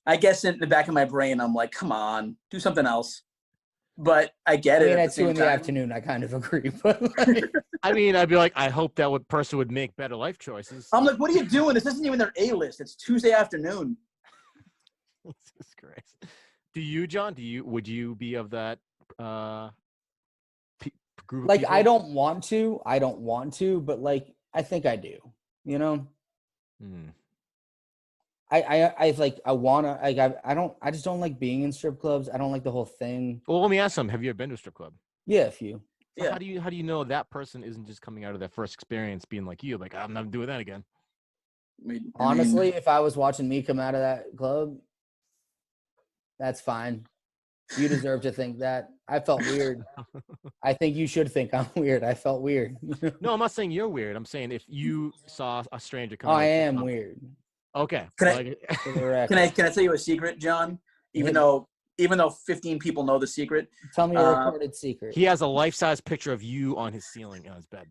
I guess in the back of my brain, I'm like, come on, do something else. But I get I it. mean, at at the same 2 time. PM, I kind of agree. But like, I mean, I'd be like, I hope that person would make better life choices. I'm like, what are you doing? This isn't even their A-list. It's Tuesday afternoon. Jesus Christ. Do you, John? Would you be of that group of like people? I don't want to, but like I think I do. You know, Hmm. I like I wanna like I just don't like being in strip clubs. I don't like the whole thing. Well, let me ask them. Have you ever been to a strip club? Yeah, a few. So Yeah. How do you know that person isn't just coming out of their first experience being like you? Like, I'm not doing that again. I mean, Honestly, if I was watching me come out of that club, that's fine. You deserve to think that. I felt weird. I think you should think I'm weird. I felt weird. No, I'm not saying you're weird. I'm saying if you saw a stranger come Oh, out. I of the am club- weird. Okay. Can I- Like- For the record. can I tell you a secret, John? Even though 15 people know the secret, Tell me a recorded secret. he has a life-size picture of you on his ceiling on his bed.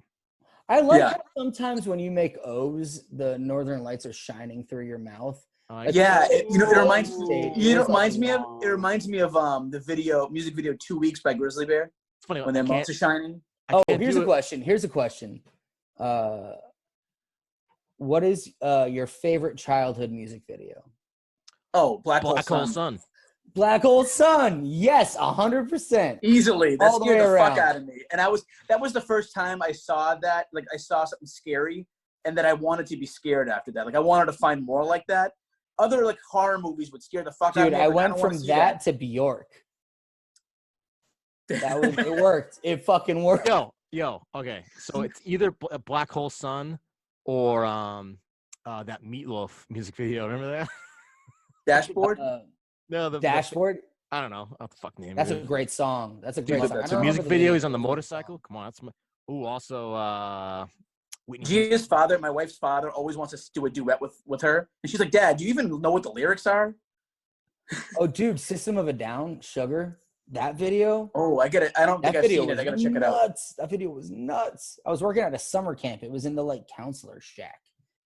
I like Yeah. how sometimes when you make O's, the northern lights are shining through your mouth. Like, yeah, it reminds Stage. it It's reminds like, me of wow. the music video 2 Weeks by Grizzly Bear It's funny. when their mouths are shining. I Oh, can't here's do a it. question. What is your favorite childhood music video? Oh, Black Hole Black Hole Sun. Sun. Black Hole Sun. Yes, 100%. Easily. That All the scared way the fuck around. out of me. And that was the first time I saw that. Like I saw something scary and that I wanted to be scared after that. Like I wanted to find more like that. Other like horror movies would scare the fuck out of Dude, me. I but went don't wanna from see that to Bjork. It worked. It fucking worked. Yo. Okay. So it's either Black Hole Sun or that Meatloaf music video. Remember that? Dashboard. No, the Dashboard. I don't know what the fuck name. That's it a is. great song. That's a Dude, great song. I the don't music remember video. name He's on the of song. motorcycle. Come on, that's my. Ooh, also Whitney Gia's father, my wife's father, always wants us to do a duet with her. And she's like, Dad, do you even know what the lyrics are? Oh, dude, System of a Down, Sugar, that video. Oh, I get it. I don't think I've seen it. I got to check it out. That video was nuts. I was working at a summer camp. It was in the like counselor shack.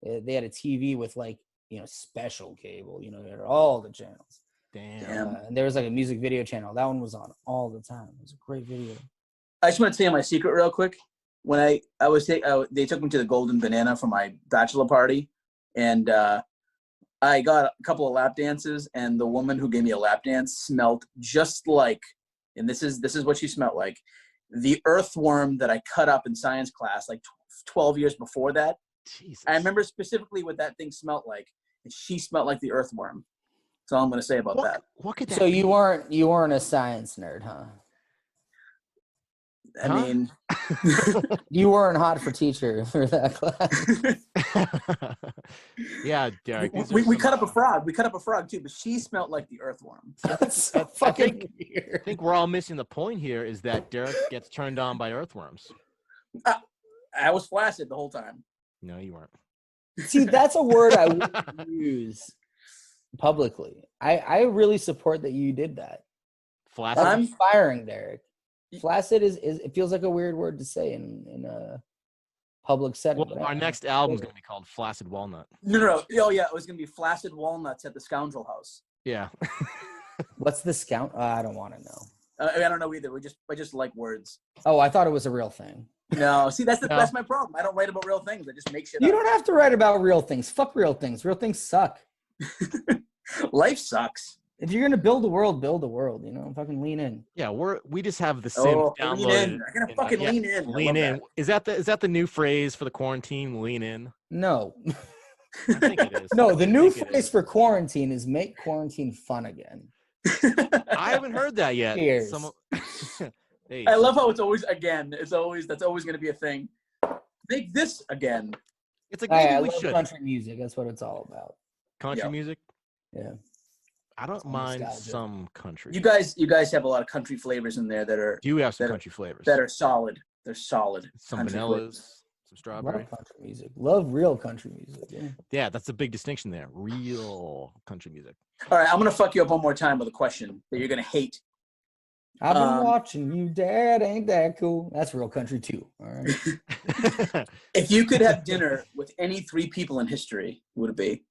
They had a TV with like, special cable, they had all the channels. Damn. And there was like a music video channel. That one was on all the time. It was a great video. I just want to tell you my secret real quick. When they took me to the Golden Banana for my bachelor party, and I got a couple of lap dances, and the woman who gave me a lap dance smelled just like, and this is what she smelled like, the earthworm that I cut up in science class like 12 years before that. Jesus. I remember specifically what that thing smelled like, and she smelled like the earthworm. That's all I'm going to say about that. What could that So be? you weren't a science nerd, huh? I mean, you weren't hot for teacher for that class. Yeah, Derek. We cut up a frog. We cut up a frog too, but she smelled like the earthworm. That's so fucking weird. I think we're all missing the point here is that Derek gets turned on by earthworms. I was flaccid the whole time. No, you weren't. See, that's a word I wouldn't use publicly. I really support that you did that. Flaccid? That's inspiring, Derek. Flaccid is it feels like a weird word to say in a public setting. Well, our next album is going to be called Flaccid Walnut. No. Oh, yeah. It was going to be Flaccid Walnuts at the Scoundrel House. Yeah. What's the scout? I don't want to know. I don't know either. I just like words. Oh, I thought it was a real thing. No, see, that's my problem. I don't write about real things. I just make shit up. You don't have to write about real things. Fuck real things. Real things suck. Life sucks. If you're gonna build a world, build a world. Fucking lean in. Yeah, we just have the Sims downloaded. Lean in. I'm gonna fucking lean in. Lean in. That. Is that the new phrase for the quarantine? Lean in. No. I think it is. No, the new phrase for quarantine is make quarantine fun again. I haven't heard that yet. Cheers. Hey, I love how it's always again. That's always going to be a thing. Make this again. It's like maybe I we love should. country music. That's what it's all about. Country music. Yeah. I don't mind nostalgia. some country. You guys have a lot of country flavors in there that are. Do have some country flavors that are solid. They're solid. Some vanillas, some strawberry. Love country music. Love real country music. Yeah, that's a big distinction there. Real country music. All right, I'm gonna fuck you up one more time with a question that you're gonna hate. I've been watching you, Dad. Ain't that cool? That's real country too. All right. If you could have dinner with any 3 people in history, who would it be?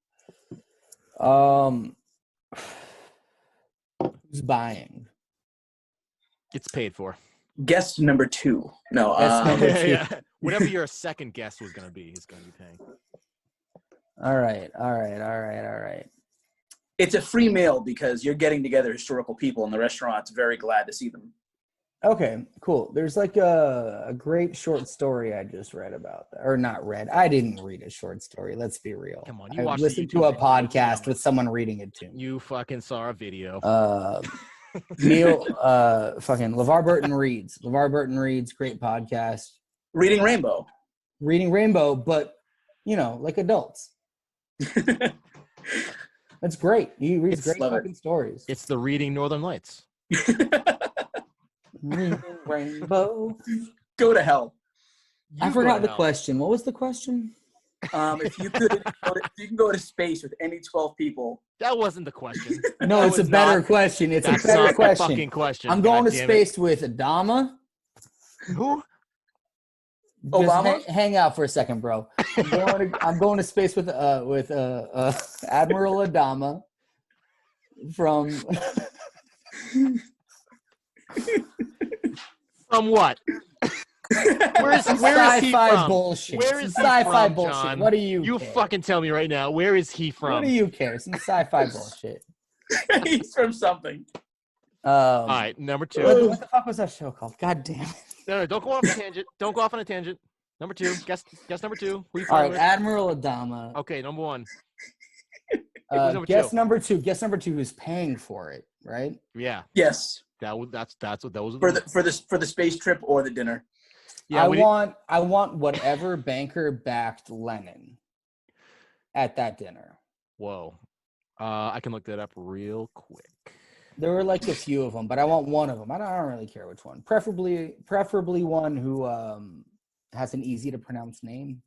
Who's buying? It's paid for. Guest number 2. No. Yeah. Whatever your second guest was going to be, he's going to be paying. All right. It's a free meal because you're getting together historical people, and the restaurant's very glad to see them. Okay, cool. There's like a great short story I just read about, or not read. I didn't read a short story. Let's be real. Come on, I listened to a podcast with someone reading it to me. You fucking saw a video. Neil, fucking LeVar Burton reads. LeVar Burton reads, great podcast. Reading Rainbow, but like adults. That's great. He reads great fucking stories. It's the Reading Northern Lights. Reading Rainbow. Go to hell. I forgot the question. What was the question? If you can go to space with any 12 people. That wasn't the question. No, it's a better question. It's a better question. Fucking question. I'm going to space with Adama. Who? Obama? Hang out for a second, bro. I'm going to space with Admiral Adama from From what? Where is he sci-fi from? bullshit. Where is sci-fi from, bullshit? John? What do you? You care? fucking tell me right now. Where is he from? What do you care? Some sci-fi bullshit. He's from something. All right, number 2. What the fuck was that show called? God damn it! No, don't go off on a tangent. Don't go off on a tangent. Number 2. Guess number 2. Who you All right, with? Admiral Adama. Okay, number 1. Guess number two. Guess number 2 who's paying for it, right? Yeah. Yes. That's what those for the space trip or the dinner. Yeah, I want whatever banker backed Lenin at that dinner. Whoa. I can look that up real quick. There were like a few of them, but I want one of them. I don't really care which one. Preferably one who has an easy to pronounce name.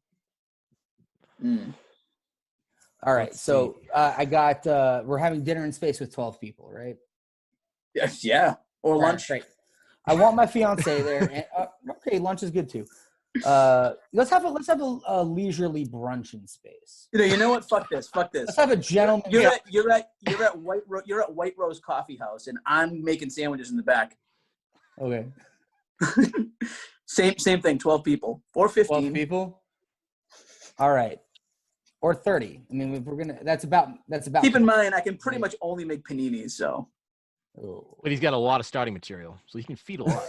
All right. Let's So I got we're having dinner in space with 12 people, right? Yes, yeah. Or lunch. Right. I want my fiance there. And, okay, lunch is good too. Let's have a leisurely brunch in space. You know what? Fuck this. Let's have a gentleman. You're at White Rose Coffee House, and I'm making sandwiches in the back. Okay. Same thing. 12 people or 15 12 people. All right. Or 30. I mean, if we're gonna. That's about. Keep in mind, I can pretty much only make paninis, so. Oh. But he's got a lot of starting material, so he can feed a lot.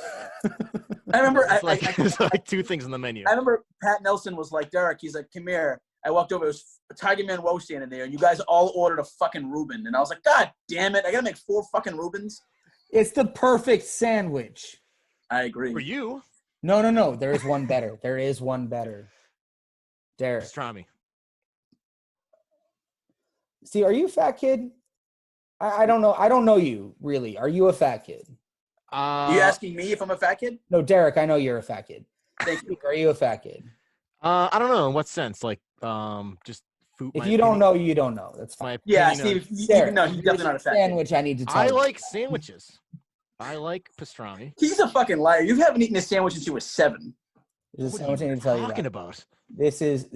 I remember there's like 2 things on the menu. I remember Pat Nelson was like, Derek, he's like, come here. I walked over, it was Tiger Man Woe standing there, and you guys all ordered a fucking Reuben. And I was like, God damn it, I gotta make 4 fucking Reubens. It's the perfect sandwich. I agree. For you? No. There is one better. Derek. Pastrami. See, are you a fat kid? I don't know. I don't know you, really. Are you a fat kid? Are you asking me if I'm a fat kid? No, Derek, I know you're a fat kid. Thank you. Are you a fat kid? I don't know. In what sense? Like, just food. If you don't know, you don't know. That's fine. Yeah, Steve, Derek, no, he's definitely not a fat sandwich kid. I need to tell I you. like sandwiches. I like pastrami. He's a fucking liar. You haven't eaten a sandwich since you were 7. There's a What sandwich I are need you to tell you talking about. about? This is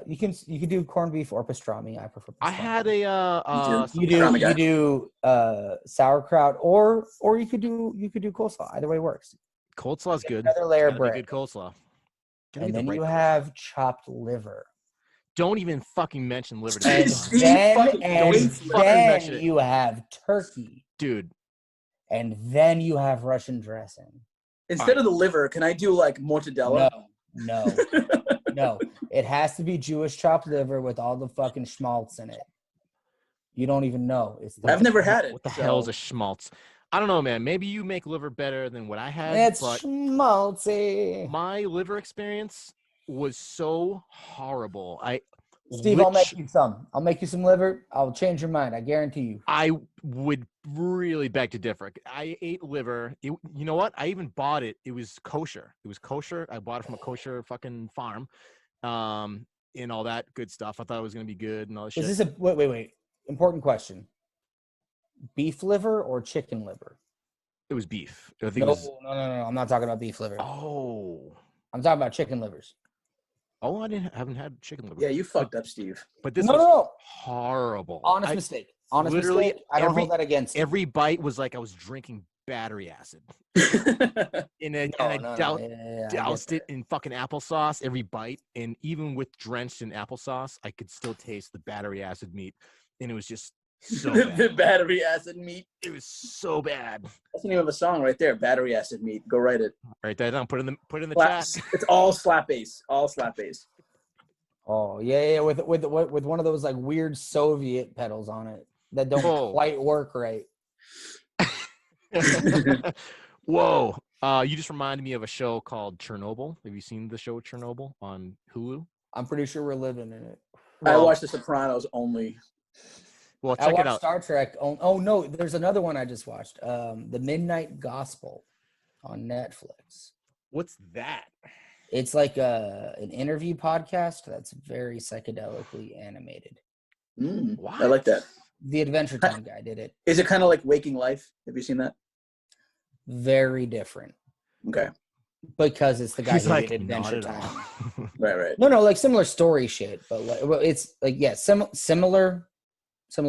you can do corned beef or pastrami. I prefer pastrami. I had a you do sauerkraut or you could do coleslaw. Either way works. coleslaw's good. Another layer of Gotta be bread. good coleslaw. Gotta And be the then right you coleslaw. have chopped liver. Don't even fucking mention liver. And Steve then you have turkey. Dude. And then you have Russian dressing. Instead of the liver, can I do like mortadella? No. It has to be Jewish chopped liver with all the fucking schmaltz in it. You don't even know. I've never had it. What the hell is a schmaltz? I don't know, man. Maybe you make liver better than what I had. It's but schmaltzy. my liver experience was so horrible. Steve, I'll make you some. I'll make you some liver. I'll change your mind. I guarantee you. I would really beg to differ. I ate liver. You know what? I even bought it. It was kosher. I bought it from a kosher fucking farm, and all that good stuff. I thought it was gonna be good and all this shit. Is this wait? Important question. Beef liver or chicken liver? It was beef. I think No, it was... no. I'm not talking about beef liver. Oh. I'm talking about chicken livers. Oh, haven't had chicken liver. Yeah, you fucked up, Steve. But this was horrible. Honest mistake. Literally, I don't hold that against you. Every bite was like I was drinking battery acid. And I doused it in fucking applesauce every bite. And even with drenched in applesauce, I could still taste the battery acid meat. And it was just so bad. The battery acid meat. It was so bad. That's the name of a song right there. Battery acid meat. Go write it. Write that down. Put it in the Slap, chat. It's all slap bass. All slap bass. Oh yeah. With one of those like weird Soviet pedals on it that don't quite work right. Whoa. You just reminded me of a show called Chernobyl. Have you seen the show Chernobyl on Hulu? I'm pretty sure we're living in it. I watched The Sopranos only. Well, check it out. Star Trek. Oh no, there's another one I just watched. The Midnight Gospel on Netflix. What's that? It's like an interview podcast that's very psychedelically animated. I like that. The Adventure Time guy did it. Is it kind of like Waking Life? Have you seen that? Very different. Okay. Because it's the guy who did Not Adventure at Time. all. Right. No, like similar story shit, but it's like similar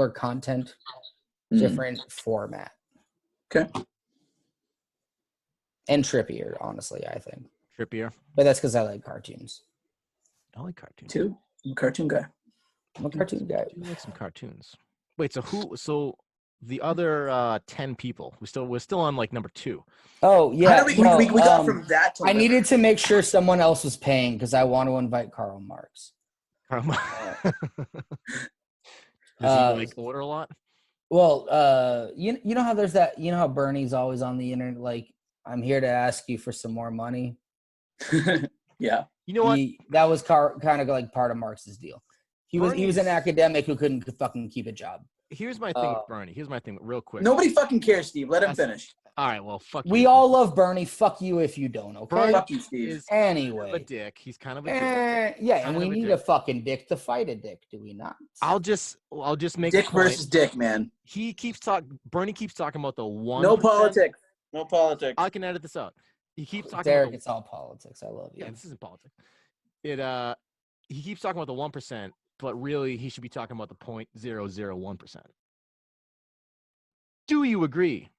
content, different format. Okay. And trippier, honestly, I think. Trippier. But that's because I like cartoons. I like cartoons too. I'm a cartoon guy. I'm a cartoon guy. I like some cartoons. Wait, so the other 10 people, we're still on like number 2. Oh yeah. We got from that to I needed to make sure someone else was paying because I want to invite Karl Marx. Does he like order a lot? Well, you know how there's that, you know how Bernie's always on the internet like, I'm here to ask you for some more money. Yeah. You know what? That was kind of like part of Marx's deal. He was an academic who couldn't fucking keep a job. Here's my thing with Bernie. Here's my thing, real quick. Nobody fucking cares, Steve. Let him finish. All right, well, fuck you. We all love Bernie. Fuck you if you don't, okay? Bernie Fuck you, Steve. is anyway. kind of a dick. He's kind of a dick. Yeah, and we need a fucking dick to fight a dick, do we not? I'll just make dick versus dick, man. Bernie keeps talking about the 1%. No politics. No politics. I can edit this out. He keeps talking Derek, about it's all politics. I love you. Yeah, this isn't politics. He keeps talking about the 1%, but really he should be talking about the 0.001%. Do you agree?